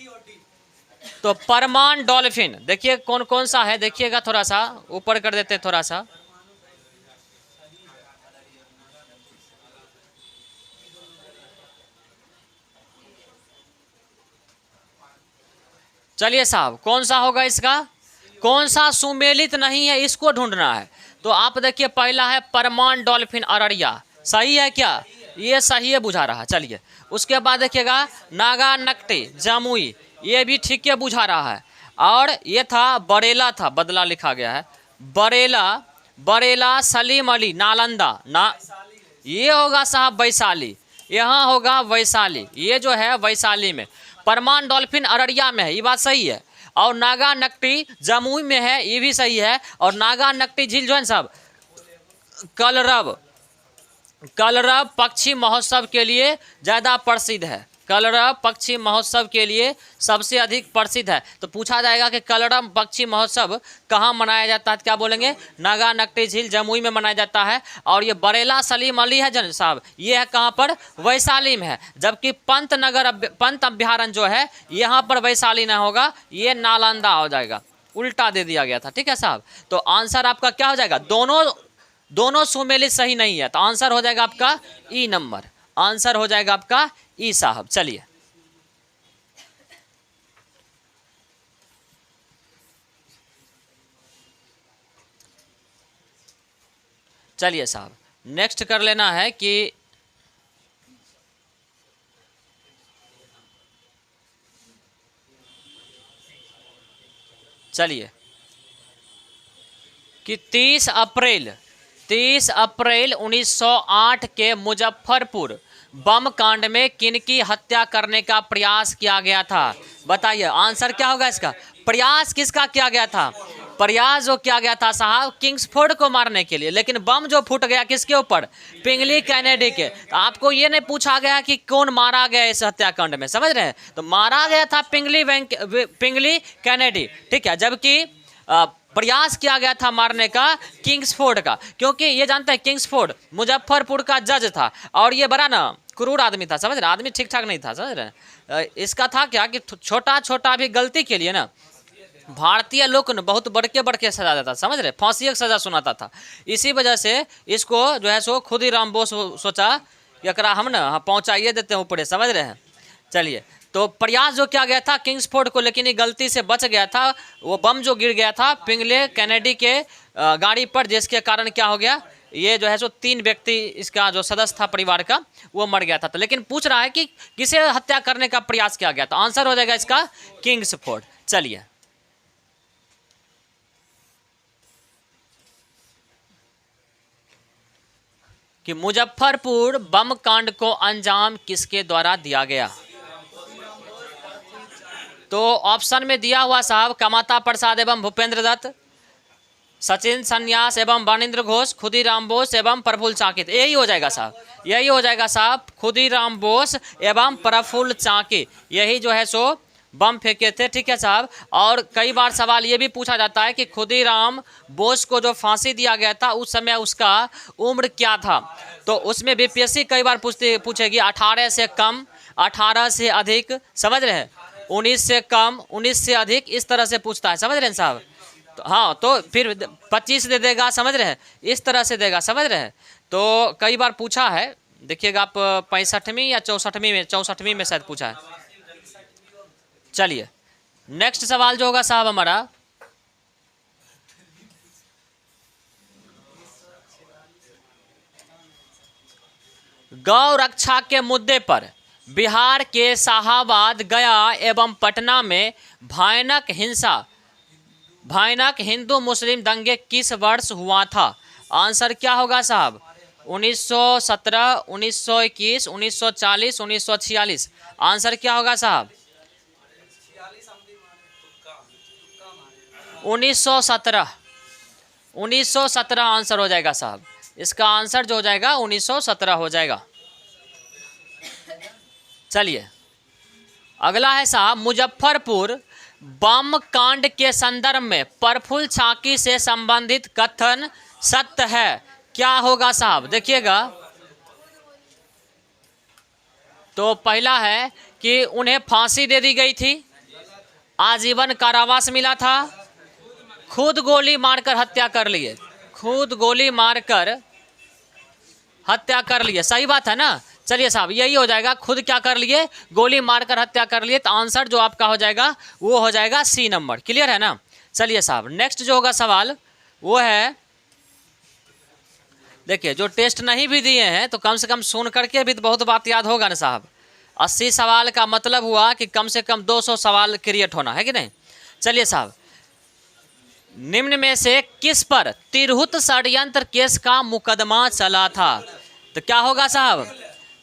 तो परमान डॉल्फिन, देखिए कौन कौन सा है, देखिएगा, थोड़ा सा ऊपर कर देते हैं थोड़ा सा। चलिए साहब, कौन सा होगा इसका? कौन सा सुमेलित नहीं है इसको ढूंढना है। तो आप देखिए, पहला है परमान डॉल्फिन अररिया, सही है क्या? ये सही है बुझा रहा। चलिए, उसके बाद देखिएगा नागा नकटी जमुई, ये भी ठीक है बुझा रहा है। और ये था बरेला था, बदला लिखा गया है, बरेला, बरेला, सलीम अली, नालंदा ना, ये होगा साहब वैशाली, यहाँ होगा वैशाली, ये जो है वैशाली में। परमान डॉल्फिन अररिया में है, ये बात सही है। और नागा नकटी जमुई में है, ये भी सही है। और नागा नकटी झील जो है साहब कलरव, कलरव पक्षी महोत्सव के लिए ज़्यादा प्रसिद्ध है, कलरव पक्षी महोत्सव के लिए सबसे अधिक प्रसिद्ध है। तो पूछा जाएगा कि कलरव पक्षी महोत्सव कहाँ मनाया जाता है, तो क्या बोलेंगे, नागा नकटी झील जमुई में मनाया जाता है। और ये बरेला सलीम अली है जन साहब, ये है कहाँ पर, वैशाली में है। जबकि पंत अभ्यारण्य जो है यहाँ पर वैशाली ना होगा, ये नालंदा हो जाएगा, उल्टा दे दिया गया था। ठीक है साहब, तो आंसर आपका क्या हो जाएगा, दोनों सुमेलित सही नहीं है, तो आंसर हो जाएगा आपका ई नंबर, आंसर हो जाएगा आपका ई साहब। चलिए चलिए साहब, नेक्स्ट कर लेना है कि चलिए कि 30 अप्रैल 1908 के मुजफ्फरपुर बम कांड में किनकी हत्या करने का प्रयास किया गया था, बताइए आंसर क्या होगा इसका। प्रयास किसका किया गया था, प्रयास जो किया गया था साहब किंग्सफोर्ड को मारने के लिए, लेकिन बम जो फूट गया किसके ऊपर, पिंगली कैनेडी के। तो आपको ये नहीं पूछा गया कि कौन मारा गया इस हत्याकांड में, समझ रहे हैं, तो मारा गया था पिंगली कैनेडी। ठीक है, जबकि प्रयास किया गया था मारने का किंग्सफोर्ड का, क्योंकि ये जानते हैं किंग्सफोर्ड मुजफ्फरपुर का जज था और ये बड़ा ना क्रूर आदमी था, समझ रहे, आदमी ठीक ठाक नहीं था, समझ रहे। इसका था क्या कि छोटा छोटा भी गलती के लिए ना भारतीय लोग ने बहुत बड़के सजा देता, समझ रहे, फांसी की सजा सुनाता था। इसी वजह से इसको जो है सो खुदीराम बोस सोचा एकरा हम ना पहुँचाइए देते हैं ऊपरे, समझ रहे हैं। चलिए, तो प्रयास जो किया गया था किंग्सफोर्ड को, लेकिन ये गलती से बच गया था, वो बम जो गिर गया था पिंगले कैनेडी के गाड़ी पर, जिसके कारण क्या हो गया, ये जो है सो 3 व्यक्ति इसका जो सदस्य था परिवार का वो मर गया था। तो लेकिन पूछ रहा है कि किसे हत्या करने का प्रयास किया गया, तो आंसर हो जाएगा इसका किंग्सफोर्ड। चलिए कि मुजफ्फरपुर बम कांड को अंजाम किसके द्वारा दिया गया, तो ऑप्शन में दिया हुआ साहब कमाता प्रसाद एवं भूपेंद्र दत्त, सचिन सन्यास एवं वाणिंद्र घोष, खुदीराम बोस एवं प्रफुल्ल चाकी। यही हो जाएगा साहब, यही हो जाएगा साहब, खुदीराम बोस एवं प्रफुल्ल चाकी, यही जो है सो बम फेंके थे। ठीक है साहब, और कई बार सवाल ये भी पूछा जाता है कि खुदीराम बोस को जो फांसी दिया गया था उस समय उसका उम्र क्या था, तो उसमें बीपीएससी कई बार पूछेगी 18 से कम, 18 से अधिक, समझ रहे हैं, 19 से कम, 19 से अधिक, इस तरह से पूछता है, समझ रहे हैं साहब। तो हाँ, तो फिर 25 दे देगा, समझ रहे हैं, इस तरह से देगा, समझ रहे हैं। तो कई बार पूछा है, देखिएगा आप 65वीं या 64वीं में शायद पूछा है। चलिए नेक्स्ट सवाल जो होगा साहब हमारा, गौ रक्षा के मुद्दे पर बिहार के शाहाबाद, गया एवं पटना में भयानक हिंदू मुस्लिम दंगे किस वर्ष हुआ था, आंसर क्या होगा साहब, 1917, 1921, 1940, 1946, आंसर क्या होगा साहब, 1917, 1917 आंसर हो जाएगा साहब, इसका आंसर जो हो जाएगा 1917 हो जाएगा। चलिए अगला है साहब, मुजफ्फरपुर बम कांड के संदर्भ में प्रफुल्ल चाकी से संबंधित कथन सत्य है, क्या होगा साहब, देखिएगा। तो पहला है कि उन्हें फांसी दे दी गई थी, आजीवन कारावास मिला था, खुद गोली मारकर हत्या कर लिए, खुद गोली मारकर हत्या कर लिए, सही बात है ना। चलिए साहब यही हो जाएगा, खुद क्या कर लिए, गोली मारकर हत्या कर लिए, तो आंसर जो आपका हो जाएगा वो हो जाएगा सी नंबर, क्लियर है ना। चलिए साहब नेक्स्ट जो होगा सवाल वो है, देखिए जो टेस्ट नहीं भी दिए हैं तो कम से कम सुन करके भी तो बहुत बात याद होगा ना साहब। 80 सवाल का मतलब हुआ कि कम से कम 200 सवाल क्रिएट होना है कि नहीं। चलिए साहब, निम्न में से किस पर तिरहुत षड्यंत्र केस का मुकदमा चला था? तो क्या होगा साहब?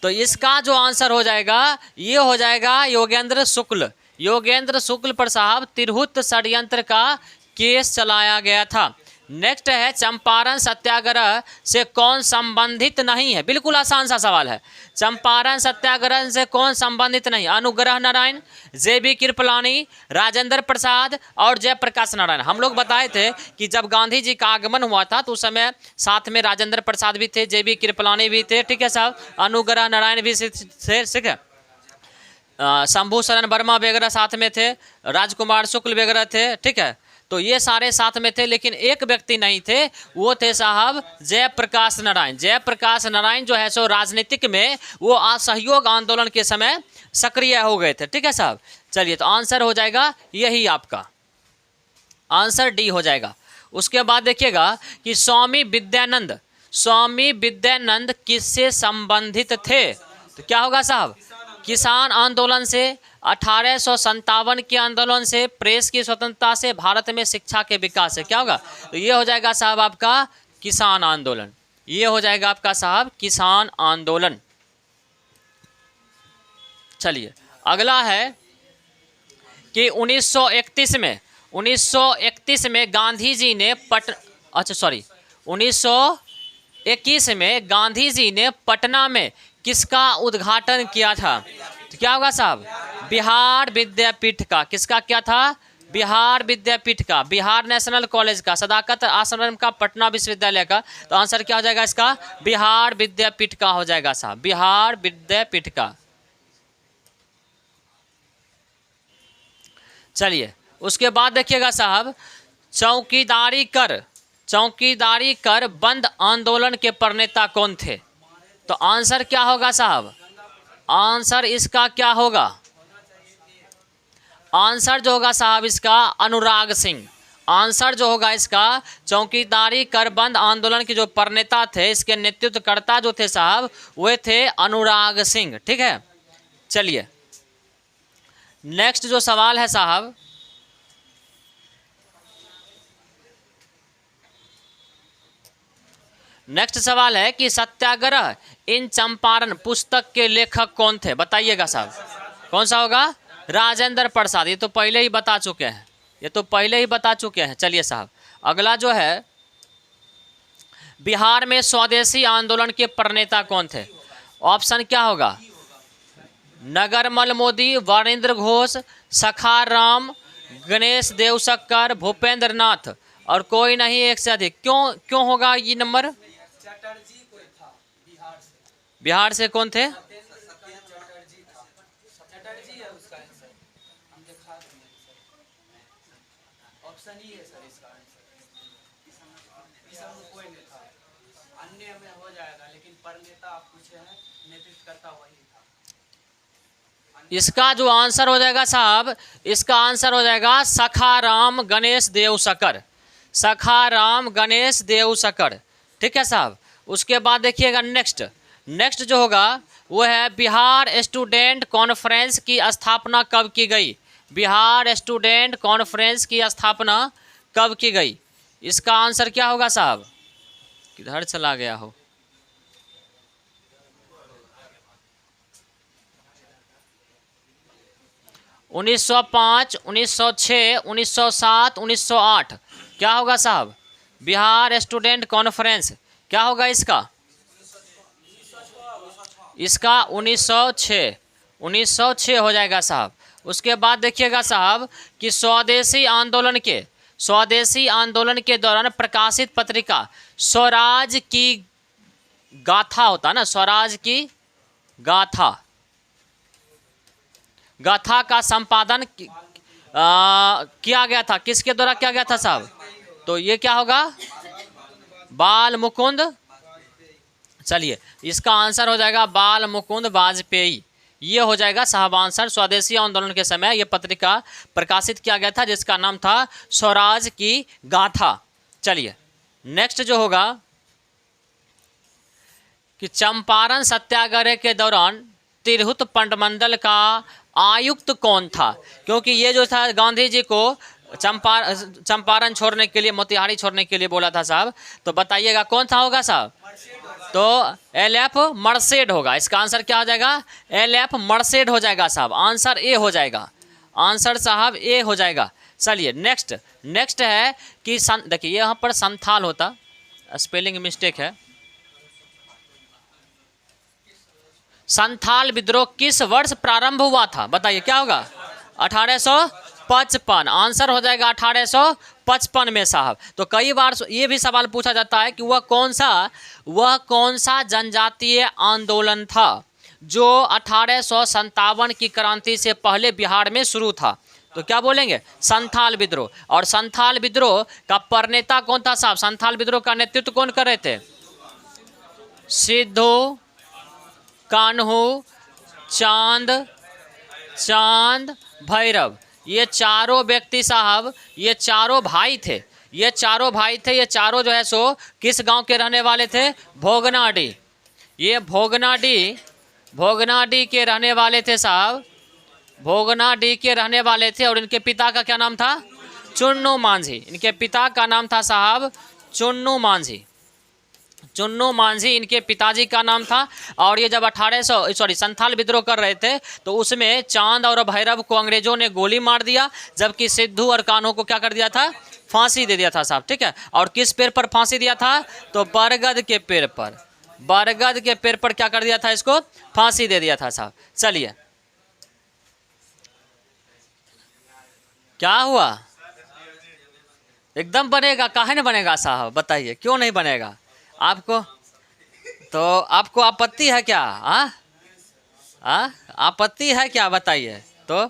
तो इसका जो आंसर हो जाएगा ये हो जाएगा योगेंद्र शुक्ल। योगेंद्र शुक्ल पर साहब तिरहुत षड्यंत्र का केस चलाया गया था। नेक्स्ट है, चंपारण सत्याग्रह से कौन संबंधित नहीं है? बिल्कुल आसान सा सवाल है। चंपारण सत्याग्रह से कौन संबंधित नहीं? अनुग्रह नारायण, जेबी कृपलानी, राजेंद्र प्रसाद और जयप्रकाश नारायण। हम लोग बताए थे कि जब गांधी जी का आगमन हुआ था तो उस समय साथ में राजेंद्र प्रसाद भी थे, जेबी कृपलानी भी थे, ठीक है साहब, अनुग्रह नारायण भी थे, ठीक है, शंभू शरण वर्मा वगैरह साथ में थे, राजकुमार शुक्ल वगैरह थे, ठीक है। तो ये सारे साथ में थे, लेकिन एक व्यक्ति नहीं थे, वो थे साहब जयप्रकाश नारायण। जयप्रकाश नारायण जो है सो राजनीतिक में वो असहयोग आंदोलन के समय सक्रिय हो गए थे, ठीक है साहब। चलिए, तो आंसर हो जाएगा यही, आपका आंसर डी हो जाएगा। उसके बाद देखिएगा कि स्वामी विद्यानंद किससे संबंधित थे? तो क्या होगा साहब? किसान आंदोलन से, 1857 के आंदोलन से, प्रेस की स्वतंत्रता से, भारत में शिक्षा के विकास से। क्या होगा? तो ये हो जाएगा साहब आपका किसान आंदोलन। ये हो जाएगा आपका साहब किसान आंदोलन। चलिए, अगला है कि 1931 में गांधी जी ने 1921 में गांधी जी ने पटना में किसका उद्घाटन किया था? तो क्या होगा साहब? बिहार विद्यापीठ का। किसका क्या था? बिहार विद्यापीठ का, बिहार नेशनल कॉलेज का, सदाकत आश्रम का, पटना विश्वविद्यालय का। तो आंसर क्या हो जाएगा इसका? बिहार विद्यापीठ का हो जाएगा साहब, बिहार विद्यापीठ का। चलिए, उसके बाद देखिएगा साहब, चौकीदारी कर बंद आंदोलन के प्रणेता कौन थे? तो आंसर क्या होगा साहब? आंसर इसका क्या होगा? आंसर जो होगा साहब इसका अनुराग सिंह। आंसर जो होगा इसका, चौकीदारी कर बंद आंदोलन के जो प्रणेता थे, इसके नेतृत्वकर्ता जो थे साहब, वे थे अनुराग सिंह, ठीक है। चलिए, नेक्स्ट जो सवाल है साहब, नेक्स्ट सवाल है कि सत्याग्रह इन चंपारण पुस्तक के लेखक कौन थे? बताइएगा साहब, कौन सा होगा? राजेंद्र प्रसाद। ये तो पहले ही बता चुके हैं, चलिए साहब, अगला जो है, बिहार में स्वदेशी आंदोलन के प्रणेता कौन थे? ऑप्शन क्या होगा? नगरमल मोदी, वरेंद्र घोष, सखाराम, गणेश देवशक्कर, भूपेंद्र नाथ और कोई नहीं एक से अधिक। क्यों होगा ये नंबर? बिहार से कौन थे? इसका जो आंसर हो जाएगा साहब, इसका आंसर हो जाएगा सखाराम गणेश देवशक्कर। सखाराम गणेश देवशक्कर, ठीक है साहब। उसके बाद देखिएगा नेक्स्ट जो होगा वो है बिहार स्टूडेंट कॉन्फ्रेंस की स्थापना कब की गई? बिहार स्टूडेंट कॉन्फ्रेंस की स्थापना कब की गई? इसका आंसर क्या होगा साहब? किधर चला गया हो? उन्नीस 1905, 1906, 1907, 1908। क्या होगा साहब? बिहार स्टूडेंट कॉन्फ्रेंस क्या होगा इसका? इसका 1906 हो जाएगा साहब। उसके बाद देखिएगा साहब कि स्वदेशी आंदोलन के दौरान प्रकाशित पत्रिका स्वराज की गाथा होता है ना, स्वराज की गाथा का संपादन किया गया था। किसके द्वारा किया गया था साहब? तो ये क्या होगा? बाल मुकुंद। चलिए, इसका आंसर हो जाएगा बाल मुकुंद वाजपेयी। ये हो जाएगा साहब आंसर। स्वदेशी आंदोलन के समय ये पत्रिका प्रकाशित किया गया था जिसका नाम था स्वराज की गाथा। चलिए, नेक्स्ट जो होगा कि चंपारण सत्याग्रह के दौरान तिरहुत पंडमंडल का आयुक्त कौन था? क्योंकि ये जो था गांधी जी को चंपारण छोड़ने के लिए, मोतिहारी छोड़ने के लिए बोला था साहब, तो बताइएगा कौन था होगा साहब? तो LF मर्सेड होगा। इसका आंसर क्या हो जाएगा? LF मर्सेड हो जाएगा साहब। आंसर ए हो जाएगा, आंसर साहब ए हो जाएगा। चलिए नेक्स्ट है कि देखिए यहाँ पर संथाल होता, स्पेलिंग मिस्टेक है। संथाल विद्रोह किस वर्ष प्रारंभ हुआ था? बताइए क्या होगा? 1855। आंसर हो जाएगा 1855 में साहब। तो कई बार ये भी सवाल पूछा जाता है कि वह कौन सा जनजातीय आंदोलन था जो 1857 की क्रांति से पहले बिहार में शुरू था? तो क्या बोलेंगे? संथाल विद्रोह। और संथाल विद्रोह का प्रणेता कौन था साहब? संथाल विद्रोह का नेतृत्व कौन कर रहे थे? सिद्धू, कान्हू, चांद भैरव, ये चारों व्यक्ति साहब, ये चारों भाई थे। ये चारों जो है सो किस गांव के रहने वाले थे? भोगनाडी। ये भोगनाडी के रहने वाले थे साहब, भोगनाडी के रहने वाले थे। और इनके पिता का क्या नाम था? चुन्नू मांझी। इनके पिता का नाम था साहब चुन्नू मांझी इनके पिताजी का नाम था। और ये जब संथाल विद्रोह कर रहे थे तो उसमें चांद और भैरव को अंग्रेजों ने गोली मार दिया, जबकि सिद्धू और कान्हू को क्या कर दिया था? फांसी दे दिया था साहब। ठीक है। और किस पेड़ पर फांसी दिया था? तो बरगद के पेड़ पर क्या कर दिया था? इसको फांसी दे दिया था साहब। चलिए क्या हुआ? एकदम बनेगा, काहे नहीं बनेगा साहब? बताइए क्यों नहीं बनेगा? आपको आपत्ति है क्या? आपत्ति है क्या? बताइए। तो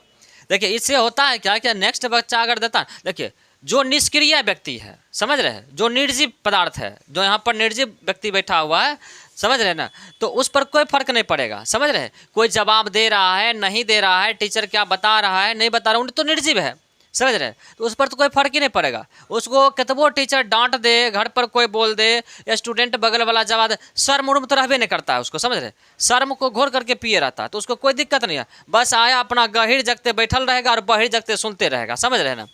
देखिए इससे होता है क्या नेक्स्ट बच्चा अगर देता है, देखिए जो निष्क्रिय व्यक्ति है, समझ रहे हैं, जो निर्जीव पदार्थ है, जो यहाँ पर निर्जीव व्यक्ति बैठा हुआ है, समझ रहे हैं ना, तो उस पर कोई फर्क नहीं पड़ेगा। समझ रहे हैं? कोई जवाब दे रहा है, नहीं दे रहा है, टीचर क्या बता रहा है, नहीं बता रहा है, तो निर्जीव है। समझ रहे हैं? तो उस पर तो कोई फर्क ही नहीं पड़ेगा। उसको कितबो टीचर डांट दे, घर पर कोई बोल दे, या स्टूडेंट बगल वाला जवाब दे, शर्म उर्म तो रहबे नहीं करता है उसको। समझ रहे? शर्म को घोर करके पिए रहता है, तो उसको कोई दिक्कत नहीं है। बस आया अपना गहिर जगते बैठल रहेगा और बहिर जगते सुनते रहेगा। समझ रहे हैं ना?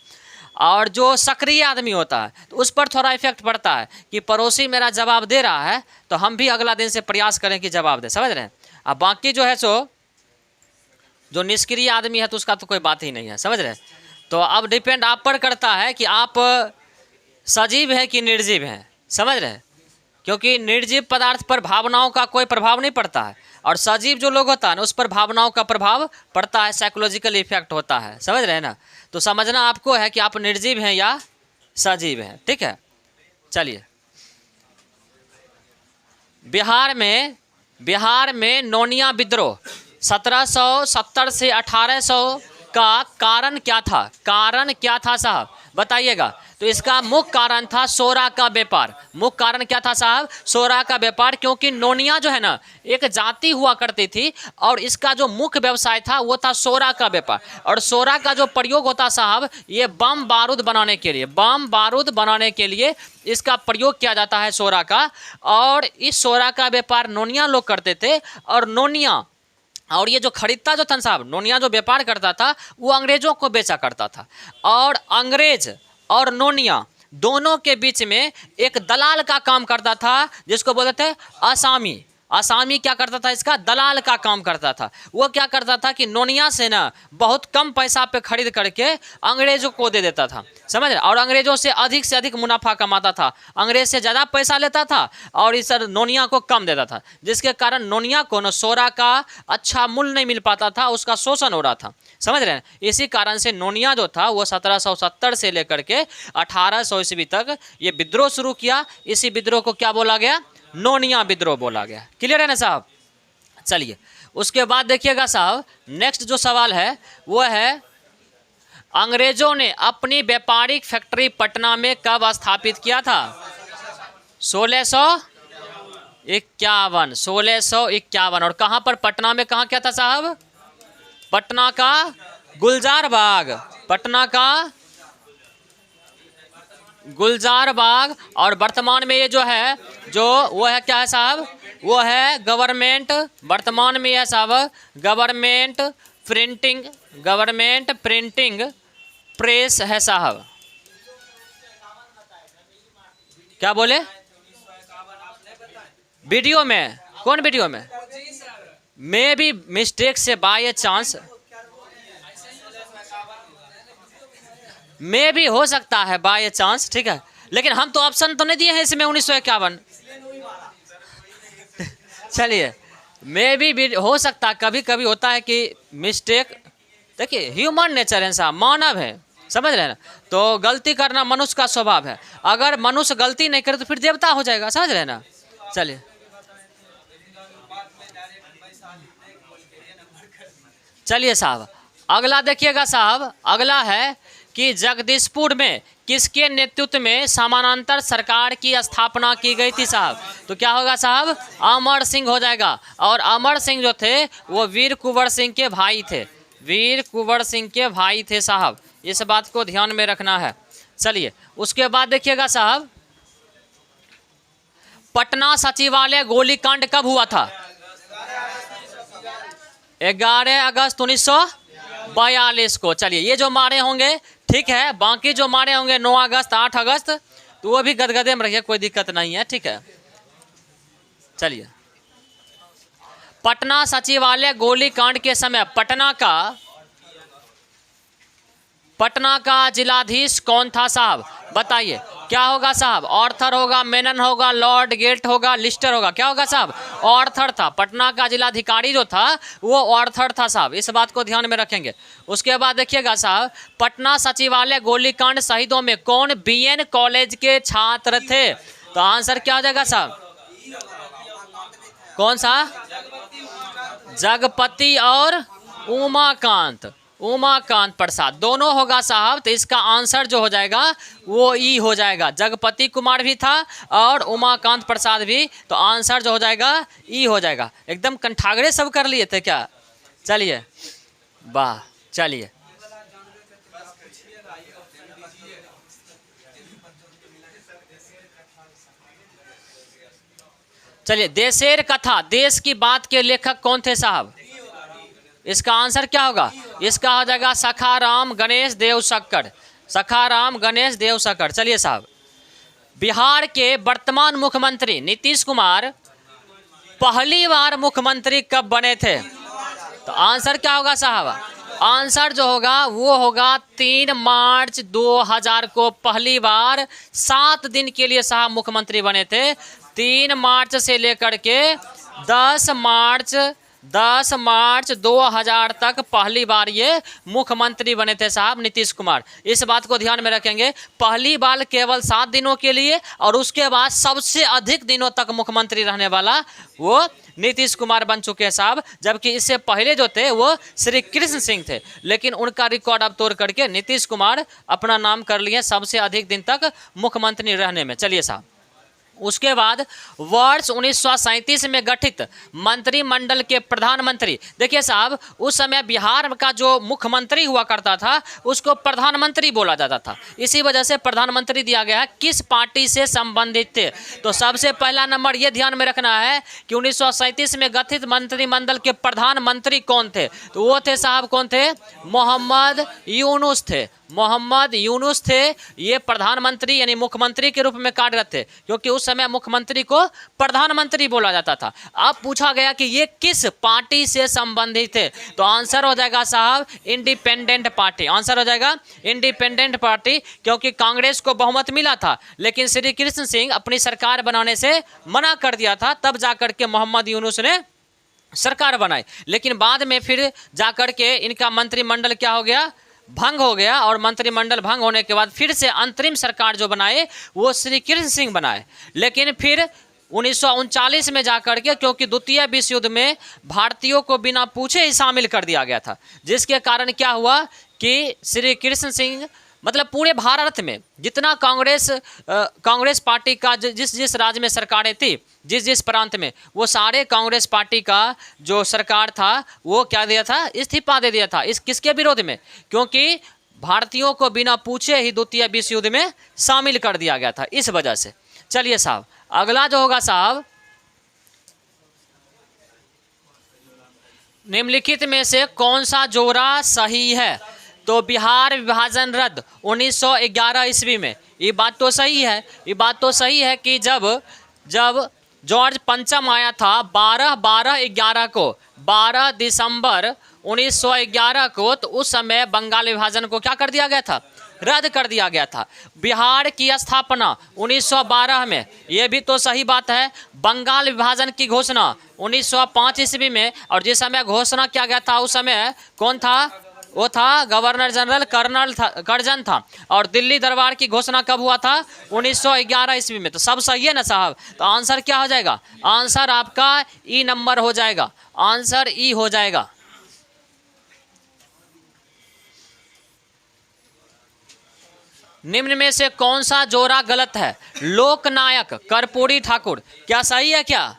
और जो सक्रिय आदमी होता है तो उस पर थोड़ा इफेक्ट पड़ता है कि पड़ोसी मेरा जवाब दे रहा है तो हम भी अगला दिन से प्रयास करें कि जवाब दे। समझ रहे हैं? अब बाकी जो है सो जो निष्क्रिय आदमी है तो उसका तो कोई बात ही नहीं है। समझ रहे हैं? तो अब डिपेंड आप पर करता है कि आप सजीव है कि निर्जीव हैं। समझ रहे हैं? क्योंकि निर्जीव पदार्थ पर भावनाओं का कोई प्रभाव नहीं पड़ता है, और सजीव जो लोग होता है ना उस पर भावनाओं का प्रभाव पड़ता है, साइकोलॉजिकल इफेक्ट होता है। समझ रहे हैं ना? तो समझना आपको है कि आप निर्जीव हैं या सजीव हैं। ठीक है। चलिए बिहार में नोनिया विद्रोह 1770 से 1800 का कारण क्या था? कारण क्या था साहब? बताइएगा। तो इसका मुख्य कारण था सोरा का व्यापार। मुख्य कारण क्या था साहब? सोरा का व्यापार। क्योंकि नोनिया जो है ना एक जाति हुआ करती थी और इसका जो मुख्य व्यवसाय था वो था सोरा का व्यापार। और सोरा का जो प्रयोग होता साहब ये बम बारूद बनाने के लिए इसका प्रयोग किया जाता है सोरा का। और इस सोरा का व्यापार नोनिया लोग करते थे। और ये जो खरीदता जो था साहब, नोनिया जो व्यापार करता था वो अंग्रेजों को बेचा करता था। और अंग्रेज और नोनिया दोनों के बीच में एक दलाल का काम करता था जिसको बोलते थे आसामी। आसामी क्या करता था? इसका दलाल का काम करता था। वो क्या करता था कि नोनिया से ना बहुत कम पैसा पे खरीद करके अंग्रेजों को दे देता था। समझ रहे? और अंग्रेजों से अधिक मुनाफा कमाता था। अंग्रेज से ज़्यादा पैसा लेता था और इस नोनिया को कम देता था, जिसके कारण नोनिया को न सोरा का अच्छा मूल्य नहीं मिल पाता था, उसका शोषण हो रहा था। समझ रहे हैं? इसी कारण से नोनिया जो था वो 1770 से लेकर के 1800 ईस्वी तक ये विद्रोह शुरू किया। इसी विद्रोह को क्या बोला गया? नोनिया विद्रोह बोला गया। क्लियर है ना साहब? चलिए उसके बाद देखिएगा साहब, नेक्स्ट जो सवाल है वो है अंग्रेजों ने अपनी व्यापारिक फैक्ट्री पटना में कब स्थापित किया था? 1651। और कहाँ पर? पटना में। कहाँ क्या था साहब? पटना का गुलजार बाग। पटना का गुलजार बाग, और वर्तमान में ये जो है जो वो है क्या है साहब, वो है गवर्नमेंट, वर्तमान में है साहब गवर्नमेंट प्रिंटिंग प्रेस है साहब। क्या बोले? वीडियो में? कौन वीडियो में? मैं भी मिस्टेक से बाय चांस में भी हो सकता है, बाय चांस, ठीक है, लेकिन हम तो ऑप्शन तो नहीं दिए हैं इसमें 1951। चलिए, मैं भी हो सकता है, कभी कभी होता है कि मिस्टेक, देखिए ह्यूमन नेचर है साहब, मानव है, समझ रहे हैं ना, तो गलती करना मनुष्य का स्वभाव है। अगर मनुष्य गलती नहीं करे तो फिर देवता हो जाएगा, समझ रहे हैं ना। चलिए चलिए साहब, अगला देखिएगा साहब, अगला है कि जगदीशपुर में किसके नेतृत्व में समानांतर सरकार की स्थापना की गई थी साहब? तो क्या होगा साहब? अमर सिंह हो जाएगा। और अमर सिंह जो थे वो वीर कुंवर सिंह के भाई थे, वीर कुंवर सिंह के भाई थे साहब, इस बात को ध्यान में रखना है। चलिए उसके बाद देखिएगा साहब, पटना सचिवालय गोलीकांड कब हुआ था? 11 अगस्त 1942 को। चलिए ये जो मारे होंगे ठीक है, बाकी जो मारे होंगे 9 अगस्त 8 अगस्त तो वो भी गदगदे में रहिए, कोई दिक्कत नहीं है, ठीक है। चलिए, पटना सचिवालय गोलीकांड के समय पटना का जिलाधीश कौन था साहब? बताइए क्या होगा साहब? ऑर्थर होगा, मेनन होगा, लॉर्ड गेल्ट होगा, लिस्टर होगा? क्या होगा साहब? ऑर्थर था। पटना का जिलाधिकारी जो था वो ऑर्थर था साहब, इस बात को ध्यान में रखेंगे। उसके बाद देखिएगा साहब, पटना सचिवालय गोलीकांड शहीदों में कौन बीएन कॉलेज के छात्र थे? तो आंसर क्या हो जाएगा साहब? कौन सा? जगपति और उमाकांत प्रसाद, दोनों होगा साहब। तो इसका आंसर जो हो जाएगा वो ई हो जाएगा। जगपति कुमार भी था और उमाकांत प्रसाद भी, तो आंसर जो हो जाएगा ई हो जाएगा। एकदम कंठागरे सब कर लिए थे क्या? चलिए वाह, चलिए चलिए, देशेर कथा, देश की बात के लेखक कौन थे साहब? इसका आंसर क्या होगा? इसका हो जाएगा सखाराम गणेश देवशक्कर, सखाराम गणेश देवशक्कर। चलिए साहब, बिहार के वर्तमान मुख्यमंत्री नीतीश कुमार पहली बार मुख्यमंत्री कब बने थे? तो आंसर क्या होगा साहब? आंसर जो होगा वो होगा 3 मार्च 2000 को पहली बार 7 दिन के लिए साहब मुख्यमंत्री बने थे। 3 मार्च से लेकर के 10 मार्च 2000 तक पहली बार ये मुख्यमंत्री बने थे साहब नीतीश कुमार। इस बात को ध्यान में रखेंगे, पहली बार केवल 7 दिनों के लिए और उसके बाद सबसे अधिक दिनों तक मुख्यमंत्री रहने वाला वो नीतीश कुमार बन चुके हैं साहब। जबकि इससे पहले जो थे वो श्री कृष्ण सिंह थे, लेकिन उनका रिकॉर्ड अब तोड़ करके नीतीश कुमार अपना नाम कर लिए सबसे अधिक दिन तक मुख्यमंत्री रहने में। चलिए साहब, उसके बाद वर्ष 1937 में गठित मंत्रिमंडल के प्रधानमंत्री, देखिए साहब उस समय बिहार का जो मुख्यमंत्री हुआ करता था उसको प्रधानमंत्री बोला जाता था, इसी वजह से प्रधानमंत्री दिया गया है। किस पार्टी से संबंधित थे? तो सबसे पहला नंबर ये ध्यान में रखना है कि 1937 में गठित मंत्रिमंडल के प्रधानमंत्री कौन थे? तो वो थे साहब, कौन थे? मोहम्मद यूनुस थे, मोहम्मद यूनुस थे। ये प्रधानमंत्री यानी मुख्यमंत्री के रूप में कार्यरत थे, क्योंकि उस समय मुख्यमंत्री को प्रधानमंत्री बोला जाता था। अब पूछा गया कि ये किस पार्टी से संबंधित थे? तो आंसर हो जाएगा साहब इंडिपेंडेंट पार्टी, आंसर हो जाएगा इंडिपेंडेंट पार्टी, क्योंकि कांग्रेस को बहुमत मिला था लेकिन श्री कृष्ण सिंह अपनी सरकार बनाने से मना कर दिया था, तब जाकर के मोहम्मद यूनुस ने सरकार बनाई। लेकिन बाद में फिर जाकर के इनका मंत्रिमंडल क्या हो गया? भंग हो गया, और मंत्रिमंडल भंग होने के बाद फिर से अंतरिम सरकार जो बनाए वो श्री कृष्ण सिंह बनाए। लेकिन फिर 1939 में जाकर के, क्योंकि द्वितीय विश्व युद्ध में भारतीयों को बिना पूछे ही शामिल कर दिया गया था, जिसके कारण क्या हुआ कि श्री कृष्ण सिंह मतलब पूरे भारत में जितना कांग्रेस पार्टी का जिस राज्य में सरकारें थी, जिस प्रांत में, वो सारे कांग्रेस पार्टी का जो सरकार था वो क्या दिया था? इस्तीफा दे दिया था। इस किसके विरोध में? क्योंकि भारतीयों को बिना पूछे ही द्वितीय विश्व युद्ध में शामिल कर दिया गया था, इस वजह से। चलिए साहब, अगला जो होगा साहब, निम्नलिखित में से कौन सा जोड़ा सही है? तो बिहार विभाजन रद्द 1911 ईस्वी में, ये बात तो सही है, ये बात तो सही है कि जब जॉर्ज पंचम आया था 12 दिसंबर 1911 को, तो उस समय बंगाल विभाजन को क्या कर दिया गया था? रद्द कर दिया गया था। बिहार की स्थापना 1912 में, ये भी तो सही बात है। बंगाल विभाजन की घोषणा 1905 ईस्वी में, और जिस समय घोषणा किया गया था उस समय कौन था? वो था गवर्नर जनरल कर्जन था। और दिल्ली दरबार की घोषणा कब हुआ था? 1911 ईस्वी में। तो सब सही है ना साहब? तो आंसर क्या हो जाएगा? आंसर आपका ई नंबर हो जाएगा, आंसर ई हो जाएगा। निम्न में से कौन सा जोड़ा गलत है? लोकनायक कर्पूरी ठाकुर, क्या सही है क्या?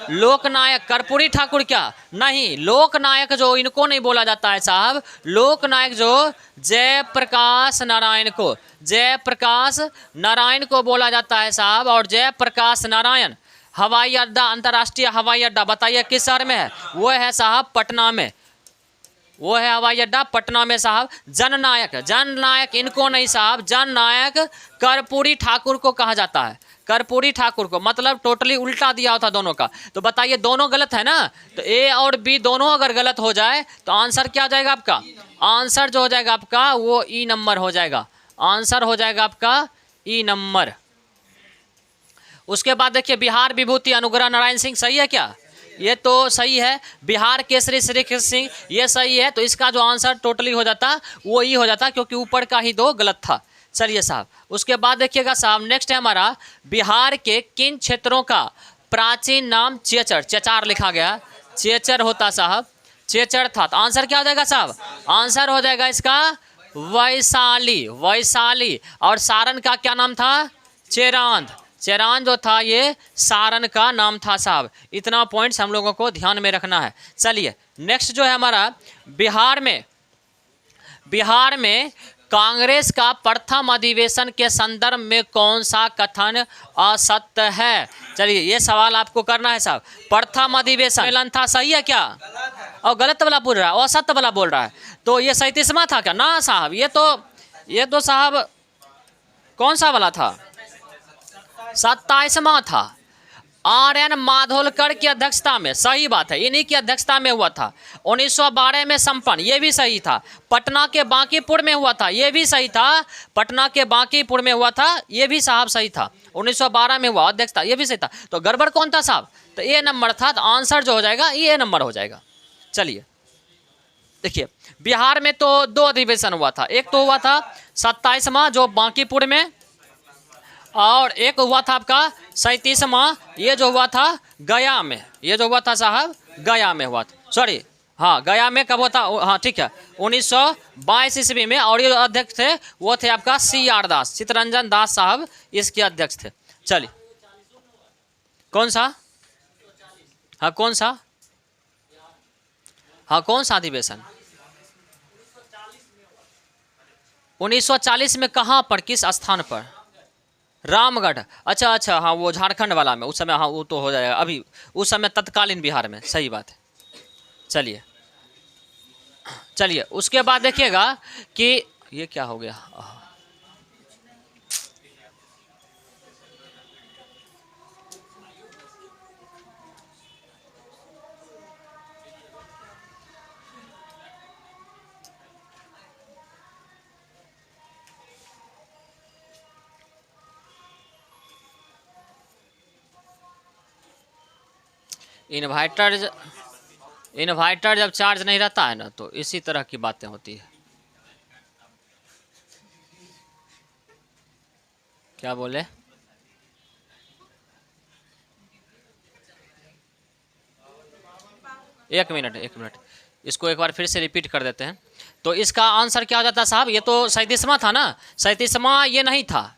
लोकनायक कर्पूरी ठाकुर क्या? नहीं, लोकनायक जो इनको नहीं बोला जाता है साहब, लोकनायक जो जयप्रकाश नारायण को, जयप्रकाश नारायण को बोला जाता है साहब। और जयप्रकाश नारायण हवाई अड्डा, अंतर्राष्ट्रीय हवाई अड्डा बताइए किस शहर में है? वो है साहब पटना में, वो है हवाई अड्डा पटना में साहब। जननायक, जननायक इनको नहीं साहब, जननायक कर्पूरी ठाकुर को कहा जाता है, कर्पूरी ठाकुर को, मतलब टोटली उल्टा दिया होता दोनों का। तो बताइए दोनों गलत है ना? तो ए और बी दोनों अगर गलत हो जाए तो आंसर क्या हो जाएगा आपका? आंसर जो हो जाएगा आपका वो ई नंबर हो जाएगा, आंसर हो जाएगा आपका ई नंबर। उसके बाद देखिए बिहार विभूति अनुग्रह नारायण सिंह, सही है क्या? ये तो सही है। बिहार केसरी श्री कृष्ण सिंह, ये सही है। तो इसका जो आंसर टोटली हो जाता वो ई हो जाता, क्योंकि ऊपर का ही दो गलत था। चलिए साहब, उसके बाद देखिएगा साहब, नेक्स्ट है हमारा, बिहार के किन क्षेत्रों का प्राचीन नाम चेचर, चेचार लिखा गया, चेचर होता साहब, चेचर था। तो आंसर क्या हो जाएगा साहब? आंसर हो जाएगा इसका वैशाली, वैशाली। और सारण का क्या नाम था? चेरांद, चेरान जो था ये सारण का नाम था साहब। इतना पॉइंट्स हम लोगों को ध्यान में रखना है। चलिए नेक्स्ट जो है हमारा, बिहार में कांग्रेस का प्रथम अधिवेशन के संदर्भ में कौन सा कथन असत्य है? चलिए ये सवाल आपको करना है साहब। प्रथम अधिवेशन सम्मेलन था, सही है क्या? और गलत वाला बोल रहा है, असत्य वाला बोल रहा है। तो ये 37वां था क्या? ना साहब, ये तो साहब कौन सा वाला था? 27वां था। आर.एन. माधोलकर की अध्यक्षता में, सही बात है, इन्हीं की अध्यक्षता में हुआ था। 1912 में संपन्न, ये भी सही था। पटना के बांकीपुर में हुआ था, ये भी सही था। पटना के बांकीपुर में हुआ था, ये भी साहब सही था। 1912 में हुआ अध्यक्षता, ये भी सही था। तो गड़बड़ कौन था साहब? तो ए नंबर था। तो आंसर जो हो जाएगा ये नंबर हो जाएगा। चलिए देखिए, बिहार में तो 2 अधिवेशन हुआ था। एक तो हुआ था 27वां जो बांकीपुर में, और एक हुआ था आपका 37वां, ये जो हुआ था गया में, ये जो हुआ था साहब गया में हुआ था। सॉरी, हाँ गया में कब हुआ था? हाँ ठीक है, 1922 ईस्वी में। और ये अध्यक्ष थे वो थे आपका C.R. दास, चित्तरंजन दास साहब इसके अध्यक्ष थे। चलिए कौन सा? हाँ कौन सा? हाँ कौन सा अधिवेशन? 1940 में कहाँ पर, किस स्थान पर? रामगढ़, अच्छा अच्छा, हाँ वो झारखंड वाला में उस समय, हाँ वो तो हो जाएगा। अभी उस समय तत्कालीन बिहार में, सही बात है। चलिए चलिए उसके बाद देखिएगा कि ये क्या हो गया। इन्वर्टर जब चार्ज नहीं रहता है ना, तो इसी तरह की बातें होती है। क्या बोले? एक मिनट, इसको एक बार फिर से रिपीट कर देते हैं। तो इसका आंसर क्या हो जाता है साहब? ये तो 37वां था ना, 37वां ये नहीं था,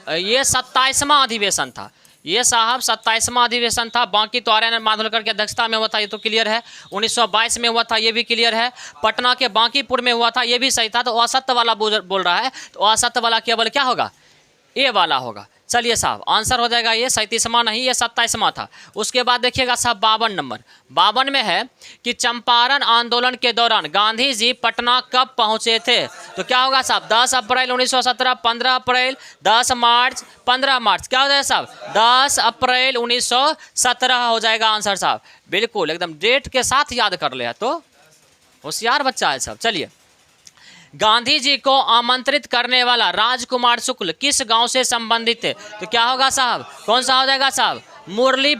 ये 27वां अधिवेशन था। ये साहब 27वां अधिवेशन था। बाकी तो आर्यन मांडलकर की अध्यक्षता में हुआ था, ये तो क्लियर है। 1922 में हुआ था, ये भी क्लियर है। पटना के बांकीपुर में हुआ था, ये भी सही था। तो असत्य वाला बोल रहा है, तो असत्य वाला केवल क्या होगा, ए वाला होगा। चलिए साहब, आंसर हो जाएगा ये 37वां नहीं, ये 27वां था। उसके बाद देखिएगा साहब 52 नंबर। 52 में है कि चंपारण आंदोलन के दौरान गांधी जी पटना कब पहुंचे थे? तो क्या होगा साहब, 10 अप्रैल 1917, 15 अप्रैल, 10 मार्च, 15 मार्च। क्या हो जाएगा साहब, 10 अप्रैल 1917 हो जाएगा आंसर साहब। बिल्कुल एकदम डेट के साथ याद कर लिया तो होशियार बच्चा है साहब। चलिए, गांधी जी को आमंत्रित करने वाला राजकुमार शुक्ल किस गांव से संबंधित है? तो क्या होगा साहब, कौन सा हो जाएगा साहब, मुरली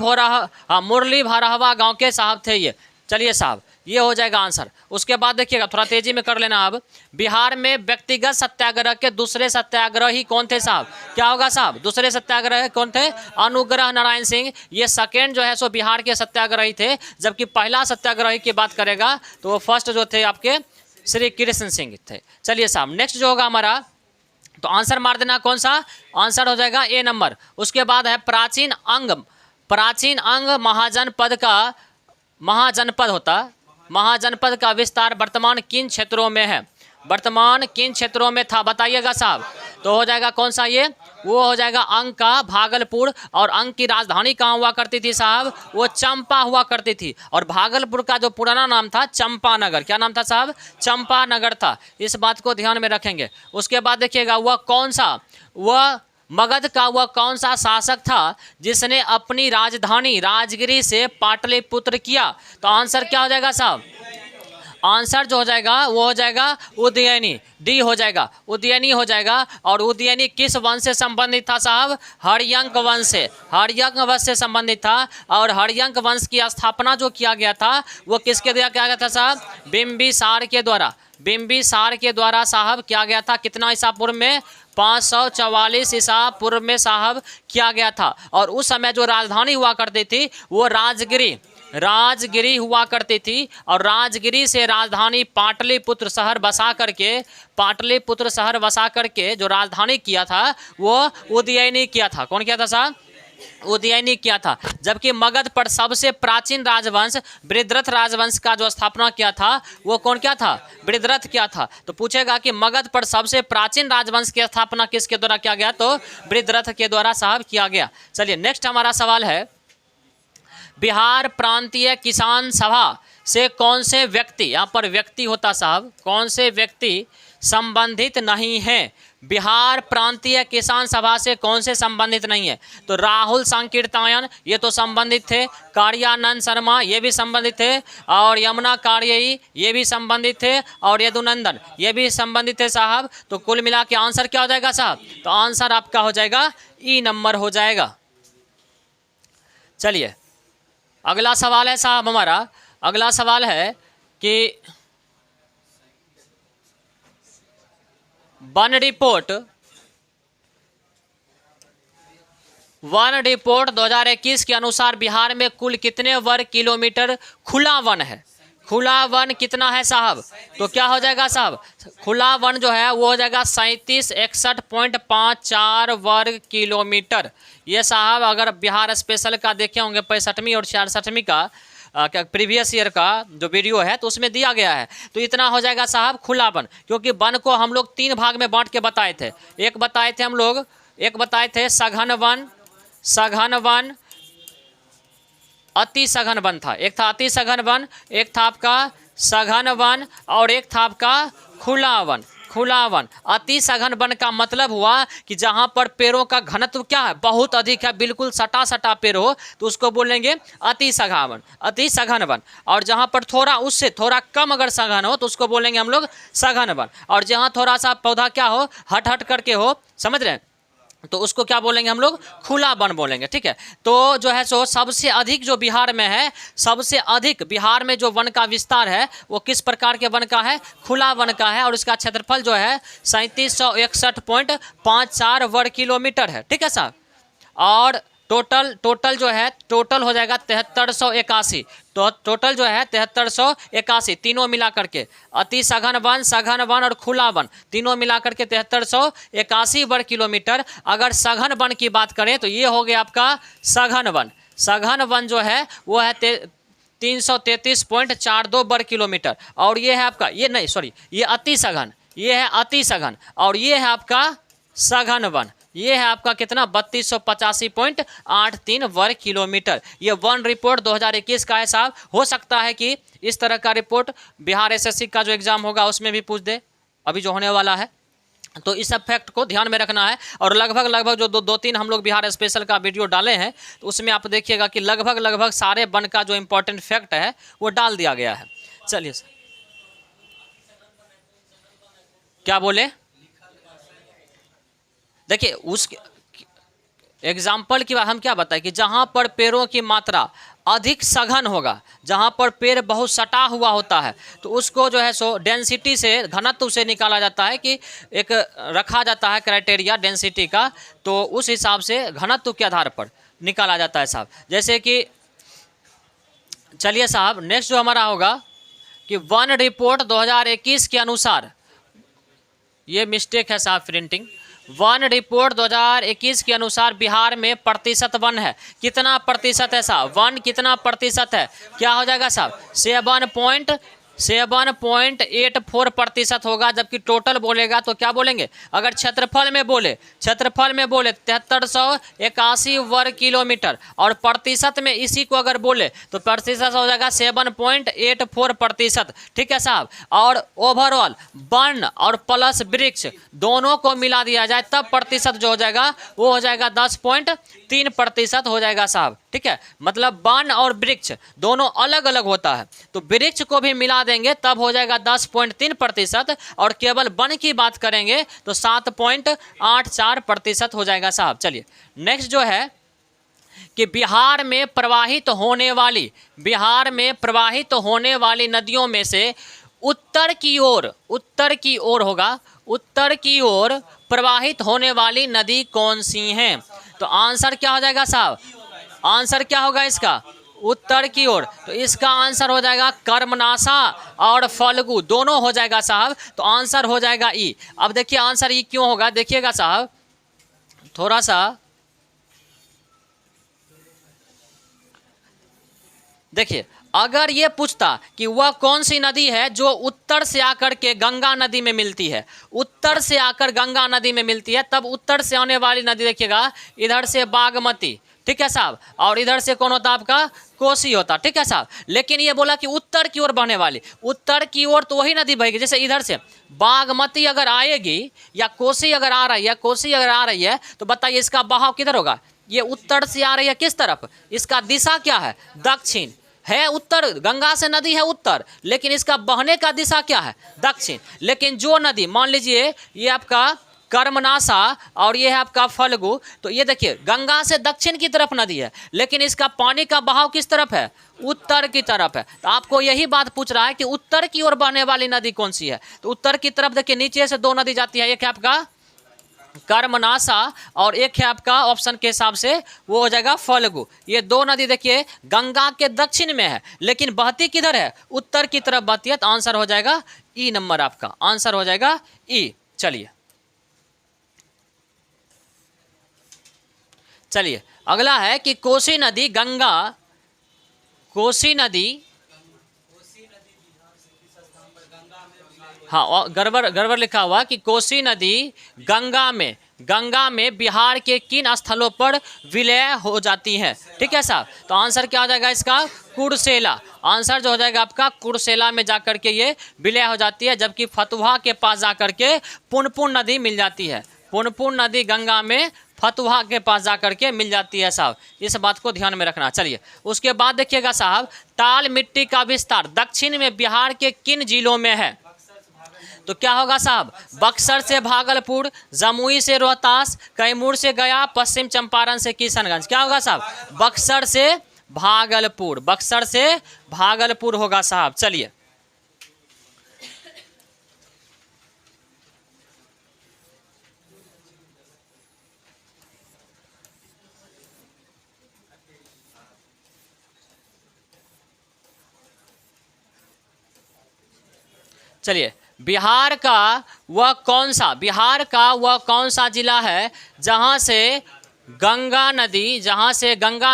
भरहवा गांव के साहब थे ये। चलिए साहब, ये हो जाएगा आंसर। उसके बाद देखिएगा, थोड़ा तेजी में कर लेना। अब बिहार में व्यक्तिगत सत्याग्रह के दूसरे सत्याग्रही कौन थे साहब? क्या होगा साहब, दूसरे सत्याग्रह कौन थे? अनुग्रह नारायण सिंह। ये सेकेंड जो है सो बिहार के सत्याग्रही थे, जबकि पहला सत्याग्रही की बात करेगा तो वो फर्स्ट जो थे आपके श्री कृष्ण सिंह थे। चलिए साहब, नेक्स्ट जो होगा हमारा, तो आंसर मार देना, कौन सा आंसर हो जाएगा, ए नंबर। उसके बाद है प्राचीन अंग महाजनपद होता। महाजनपद का विस्तार वर्तमान किन क्षेत्रों में है? वर्तमान किन क्षेत्रों में था, बताइएगा साहब। तो हो जाएगा कौन सा, ये वो हो जाएगा अंग का भागलपुर। और अंग की राजधानी कहाँ हुआ करती थी साहब? वो चंपा हुआ करती थी। और भागलपुर का जो पुराना नाम था चंपानगर। क्या नाम था साहब? चंपानगर था। इस बात को ध्यान में रखेंगे। उसके बाद देखिएगा, वह मगध का वह कौन सा शासक था जिसने अपनी राजधानी राजगिरी से पाटलिपुत्र किया? तो आंसर क्या हो जाएगा साहब, आंसर जो हो जाएगा वो हो जाएगा उदयनी, डी हो जाएगा, उदयनी हो जाएगा। और उदयनी किस वंश से संबंधित था साहब? हर्यंक वंश से। हर्यंक वंश से संबंधित था। और हर्यंक वंश की स्थापना जो किया गया था वो किसके द्वारा किया गया था साहब? बिंबिसार के द्वारा। बिंबिसार के द्वारा साहब किया गया था। कितना ईसा पूर्व में? 544 ईसा पूर्व में साहब किया गया था। और उस समय जो राजधानी हुआ करती थी वो राजगिरी हुआ करती थी। और राजगिरी से राजधानी पाटलिपुत्र शहर बसा करके जो राजधानी किया था वो उदयनी किया था। कौन किया था साहब? उदयनी किया था। जबकि मगध पर सबसे प्राचीन राजवंश बृहद्रथ राजवंश का जो स्थापना किया था वो कौन किया था? बृहद्रथ किया था। तो पूछेगा कि मगध पर सबसे प्राचीन राजवंश की स्थापना किसके द्वारा किया गया? तो बृहद्रथ के द्वारा साहब किया गया। चलिए, नेक्स्ट हमारा सवाल है, बिहार प्रांतीय किसान सभा से कौन से व्यक्ति, यहाँ पर व्यक्ति होता साहब, कौन से व्यक्ति संबंधित नहीं है? बिहार प्रांतीय किसान सभा से कौन से संबंधित नहीं है? तो राहुल संकीर्तायन ये तो संबंधित थे, कार्यानंद शर्मा ये भी संबंधित थे, और यमुना कार्यई ये भी संबंधित थे, और यदुनंदन ये भी संबंधित थे साहब। तो कुल मिला के आंसर क्या हो जाएगा साहब? तो आंसर आपका हो जाएगा ई नंबर हो जाएगा। चलिए, अगला सवाल है साहब हमारा, अगला सवाल है कि वन रिपोर्ट 2021 के अनुसार बिहार में कुल कितने वर्ग किलोमीटर खुला वन है? खुला वन कितना है साहब? तो क्या हो जाएगा साहब, खुला वन जो है वो हो जाएगा 3761.54 वर्ग किलोमीटर। ये साहब अगर बिहार स्पेशल का देखे होंगे 65वीं और 66वीं का प्रीवियस ईयर का जो वीडियो है तो उसमें दिया गया है। तो इतना हो जाएगा साहब खुला वन। क्योंकि वन को हम लोग 3 भाग में बांट के बताए थे। एक बताए थे सघन वन, अति सघन वन था। एक था अति सघन वन, एक था आपका सघन वन, और एक था आपका खुला वन। अति सघन वन का मतलब हुआ कि जहां पर पेड़ों का घनत्व क्या है, बहुत अधिक है, बिल्कुल सटा पेड़ हो तो उसको बोलेंगे अति सघन वन। और जहां पर उससे थोड़ा कम अगर सघन हो तो उसको बोलेंगे हम लोग सघन वन। और जहां थोड़ा सा पौधा क्या हो, हट करके हो, समझ रहे हैं, तो उसको क्या बोलेंगे हम लोग? खुला वन बोलेंगे। ठीक है। तो जो है सो सबसे अधिक जो बिहार में है, सबसे अधिक बिहार में जो वन का विस्तार है वो किस प्रकार के वन का है? खुला वन का है। और इसका क्षेत्रफल जो है 3761.54 वर्ग किलोमीटर है। ठीक है साहब। और टोटल जो है, टोटल हो जाएगा 7381। तो टोटल जो है 7381, तीनों मिला करके अति सघन वन और खुला वन तीनों मिला करके 7381 वर्ग किलोमीटर। अगर सघन वन की बात करें तो ये हो गया आपका सघन वन। सघन वन जो है वो है 333.42 वर्ग किलोमीटर। और ये है आपका, ये नहीं सॉरी, ये अति सघन, ये है अति सघन, और ये है आपका सघन वन। ये है आपका कितना 3285.83 वर्ग किलोमीटर। ये वन रिपोर्ट 2021 का है साहब। हो सकता है कि इस तरह का रिपोर्ट बिहार एसएससी का जो एग्जाम होगा उसमें भी पूछ दे, अभी जो होने वाला है। तो इस फैक्ट को ध्यान में रखना है। और लगभग जो दो तीन हम लोग बिहार स्पेशल का वीडियो डाले हैं तो उसमें आप देखिएगा कि लगभग सारे वन का जो इंपॉर्टेंट फैक्ट है वो डाल दिया गया है। चलिए क्या बोले, देखिए उस एग्जाम्पल की बात हम क्या बताएं कि जहाँ पर पेड़ों की मात्रा अधिक सघन होगा, जहाँ पर पेड़ बहुत सटा हुआ होता है, तो उसको जो है सो डेंसिटी से, घनत्व से निकाला जाता है कि एक रखा जाता है क्राइटेरिया डेंसिटी का, तो उस हिसाब से घनत्व के आधार पर निकाला जाता है साहब। जैसे कि चलिए साहब नेक्स्ट जो हमारा होगा कि वन रिपोर्ट 2021 के अनुसार, ये मिस्टेक है साहब प्रिंटिंग, वन रिपोर्ट 2021 के अनुसार बिहार में प्रतिशत वन है, कितना प्रतिशत है साहब, वन कितना प्रतिशत है, क्या हो जाएगा साहब 7.84% होगा। जबकि टोटल बोलेगा तो क्या बोलेंगे, अगर क्षेत्रफल में बोले 7381 वर्ग किलोमीटर, और प्रतिशत में इसी को अगर बोले तो प्रतिशत हो जाएगा 7.84%। ठीक है साहब। और ओवरऑल वन और प्लस वृक्ष दोनों को मिला दिया जाए तब प्रतिशत जो हो जाएगा वो हो जाएगा 10.3% हो जाएगा साहब। ठीक है, मतलब वन और वृक्ष दोनों अलग अलग होता है, तो वृक्ष को भी मिला देंगे तब हो जाएगा 10.3%, और केवल वन की बात करेंगे तो 7.84% हो जाएगा साहब। चलिए नेक्स्ट जो है कि बिहार में प्रवाहित होने वाली नदियों में से उत्तर की ओर प्रवाहित होने वाली नदी कौन सी हैं। तो आंसर क्या हो जाएगा साहब, आंसर क्या होगा इसका, उत्तर की ओर। तो इसका आंसर हो जाएगा कर्मनाशा और फल्गु दोनों हो जाएगा साहब। तो आंसर हो जाएगा ई। अब देखिए आंसर ई क्यों होगा, देखिएगा साहब थोड़ा सा देखिए, अगर ये पूछता कि वह कौन सी नदी है जो उत्तर से आकर के गंगा नदी में मिलती है, उत्तर से आकर गंगा नदी में मिलती है, तब उत्तर से आने वाली नदी देखिएगा इधर से बागमती, ठीक है साहब, और इधर से कौन होता आपका कोसी होता। ठीक है साहब। लेकिन ये बोला कि उत्तर की ओर बहने वाली, उत्तर की ओर तो वही नदी बहेगी, जैसे इधर से बागमती अगर आएगी या कोसी अगर आ रही है, तो बताइए इसका बहाव किधर होगा, ये उत्तर से आ रही है किस तरफ, इसका दिशा क्या है, दक्षिण है। उत्तर गंगा से नदी है उत्तर, लेकिन इसका बहने का दिशा क्या है, दक्षिण। लेकिन जो नदी मान लीजिए ये आपका कर्मनाशा और ये है आपका फल्गु, तो ये देखिए गंगा से दक्षिण की तरफ नदी है, लेकिन इसका पानी का बहाव किस तरफ है, उत्तर की तरफ है। तो आपको यही बात पूछ रहा है कि उत्तर की ओर बहने वाली नदी कौन सी है। तो उत्तर की तरफ देखिए नीचे से दो नदी जाती है, एक है आपका कर्मनाशा और एक है आपका ऑप्शन के हिसाब से वो हो जाएगा फल्गु। ये दो नदी देखिए गंगा के दक्षिण में है, लेकिन बहती किधर है, उत्तर की तरफ बहती है। तो आंसर हो जाएगा ई नंबर, आपका आंसर हो जाएगा ई। चलिए अगला है कि कोसी नदी हाँ गड़बड़ लिखा हुआ कि कोसी नदी गंगा में बिहार के किन स्थलों पर विलय हो जाती है। ठीक है साहब। तो आंसर क्या हो जाएगा इसका, कुर्सेला। आंसर जो हो जाएगा आपका कुर्सेला में जाकर के ये विलय हो जाती है, जबकि फतुहा के पास जाकर के पुनपुन नदी मिल जाती है। पुनपुन नदी गंगा में फतुहा के पास जाकर के मिल जाती है साहब, इस बात को ध्यान में रखना। चलिए उसके बाद देखिएगा साहब, ताल मिट्टी का विस्तार दक्षिण में बिहार के किन जिलों में है। तो क्या होगा साहब, बक्सर से भागलपुर, जमुई से रोहतास, कैमूर से गया, पश्चिम चंपारण से किशनगंज। क्या होगा साहब, बक्सर से भागलपुर होगा साहब। चलिए चलिए, बिहार का वह कौन सा जिला है जहाँ से गंगा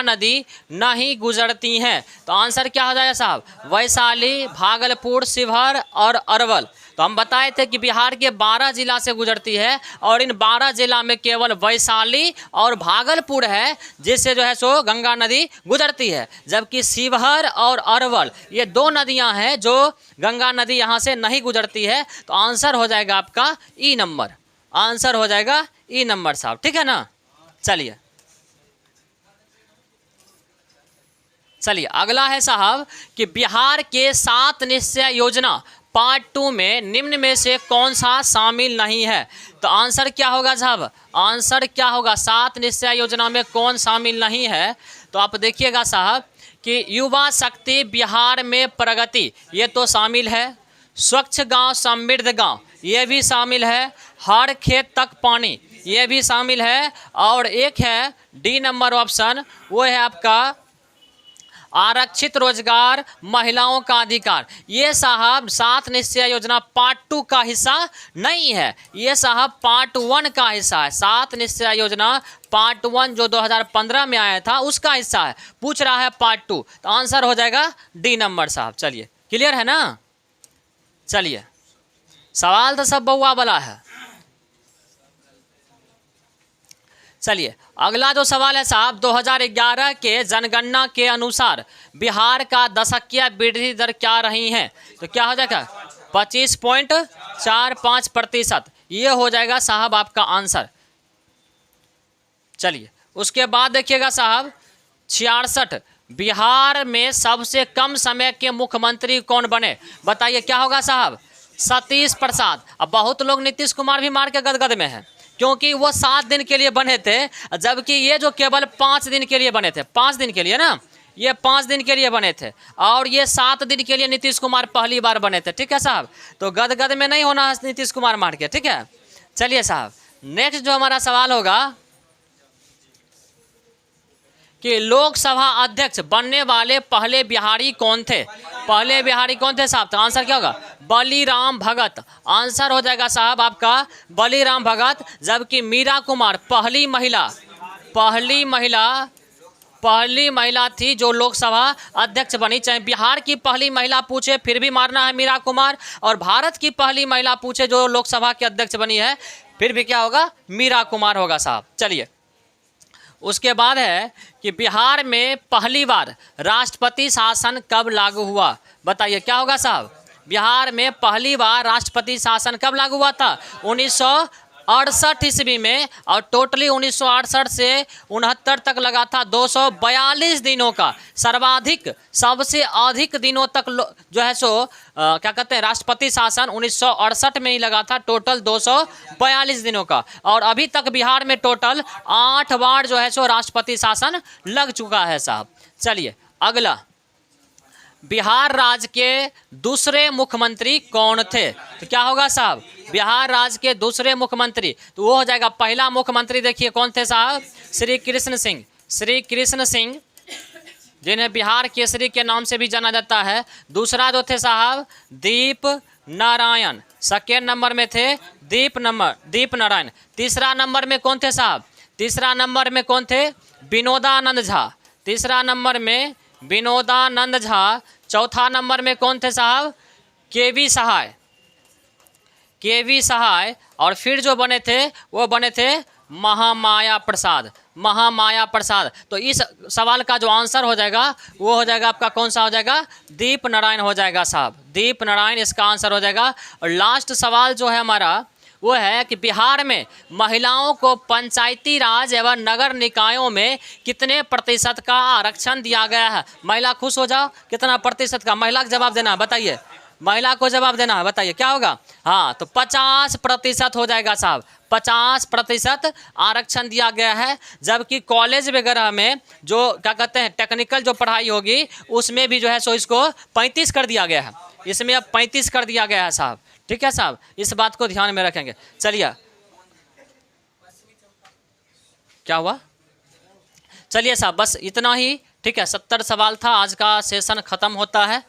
नदी नहीं गुजरती हैं? तो आंसर क्या हो जाएगा साहब? वैशाली, भागलपुर, शिवहर और अरवल। तो हम बताए थे कि बिहार के 12 जिला से गुजरती है और इन 12 जिला में केवल वैशाली और भागलपुर है जिससे जो है सो गंगा नदी गुजरती है, जबकि शिवहर और अरवल ये 2 नदियां हैं जो गंगा नदी यहाँ से नहीं गुजरती है। तो आंसर हो जाएगा आपका ई नंबर, आंसर हो जाएगा ई नंबर साहब, ठीक है ना। चलिए अगला है साहब कि बिहार के 7 निश्चय योजना पार्ट 2 में निम्न में से कौन सा शामिल नहीं है? तो आंसर क्या होगा साहब? आंसर क्या होगा? 7 निश्चय योजना में कौन शामिल नहीं है? तो आप देखिएगा साहब कि युवा शक्ति बिहार में प्रगति ये तो शामिल है, स्वच्छ गांव समृद्ध गांव ये भी शामिल है, हर खेत तक पानी ये भी शामिल है, और एक है डी नंबर ऑप्शन, वो है आपका आरक्षित रोजगार, महिलाओं का अधिकार। ये साहब 7 निश्चय योजना पार्ट 2 का हिस्सा नहीं है, ये साहब पार्ट 1 का हिस्सा है। 7 निश्चय योजना पार्ट 1 जो 2015 में आया था उसका हिस्सा है, पूछ रहा है पार्ट 2, तो आंसर हो जाएगा डी नंबर साहब। चलिए क्लियर है ना। चलिए सवाल तो सब बउआ वाला है। चलिए अगला जो सवाल है साहब, 2011 के जनगणना के अनुसार बिहार का दशकीय वृद्धि दर क्या रही है? तो क्या हो जाएगा? 25.45%, ये हो जाएगा साहब आपका आंसर। चलिए उसके बाद देखिएगा साहब 66, बिहार में सबसे कम समय के मुख्यमंत्री कौन बने? बताइए क्या होगा साहब? सतीश प्रसाद। अब बहुत लोग नीतीश कुमार भी मार के गदगद में है क्योंकि वो 7 दिन के लिए बने थे, जबकि ये जो केवल 5 दिन के लिए बने थे, 5 दिन के लिए ना, ये 5 दिन के लिए बने थे, और ये 7 दिन के लिए नीतीश कुमार पहली बार बने थे, ठीक है साहब। तो गदगद में नहीं होना है नीतीश कुमार मार के, ठीक है। चलिए साहब नेक्स्ट जो हमारा सवाल होगा कि लोकसभा अध्यक्ष बनने वाले पहले बिहारी कौन थे? पहले बिहारी कौन थे साहब? तो आंसर क्या होगा? बलीराम भगत। आंसर हो जाएगा साहब आपका बलीराम भगत, जबकि मीरा कुमार पहली महिला थी जो लोकसभा अध्यक्ष बनी। चाहे बिहार की पहली महिला पूछे फिर भी मारना है मीरा कुमार, और भारत की पहली महिला पूछे जो लोकसभा के अध्यक्ष बनी है फिर भी क्या होगा? मीरा कुमार होगा साहब। चलिए उसके बाद है कि बिहार में पहली बार राष्ट्रपति शासन कब लागू हुआ? बताइए क्या होगा साहब? बिहार में पहली बार राष्ट्रपति शासन कब लागू हुआ था? 1968 ईस्वी में, और टोटली 1968 से 69 तक लगा था 242 दिनों का। सर्वाधिक सबसे अधिक दिनों तक जो है सो क्या कहते हैं राष्ट्रपति शासन 1968 में ही लगा था, टोटल 242 दिनों का। और अभी तक बिहार में टोटल 8 बार जो है सो राष्ट्रपति शासन लग चुका है साहब। चलिए अगला, बिहार राज्य के दूसरे मुख्यमंत्री कौन थे? तो क्या होगा साहब? बिहार राज्य के दूसरे मुख्यमंत्री, तो वो हो जाएगा पहला मुख्यमंत्री देखिए कौन थे साहब? श्री कृष्ण सिंह, जिन्हें बिहार केसरी के नाम से भी जाना जाता है। दूसरा जो थे साहब दीप नारायण, सेकेंड नंबर में थे दीप नारायण। तीसरा नंबर में कौन थे साहब? तीसरा नंबर में कौन थे? विनोदानंद झा। तीसरा नंबर में विनोदानंद झा। चौथा नंबर में कौन थे साहब? केवी सहाय। और फिर जो बने थे वो बने थे महामाया प्रसाद। तो इस सवाल का जो आंसर हो जाएगा वो हो जाएगा आपका कौन सा हो जाएगा? दीप नारायण हो जाएगा साहब, दीप नारायण इसका आंसर हो जाएगा। और लास्ट सवाल जो है हमारा वो है कि बिहार में महिलाओं को पंचायती राज एवं नगर निकायों में कितने प्रतिशत का आरक्षण दिया गया है? महिला खुश हो जाओ, कितना प्रतिशत का? महिला को जवाब देना है, बताइए। महिला को जवाब देना है, बताइए क्या होगा? हाँ तो 50% हो जाएगा साहब, 50% आरक्षण दिया गया है। जबकि कॉलेज वगैरह में जो क्या कहते हैं टेक्निकल जो पढ़ाई होगी उसमें भी जो है सो इसको 35 कर दिया गया है, इसमें अब 35 कर दिया गया है साहब, ठीक है साहब, इस बात को ध्यान में रखेंगे। चलिए क्या हुआ? चलिए साहब बस इतना ही, ठीक है। 70 सवाल था, आज का सेशन खत्म होता है।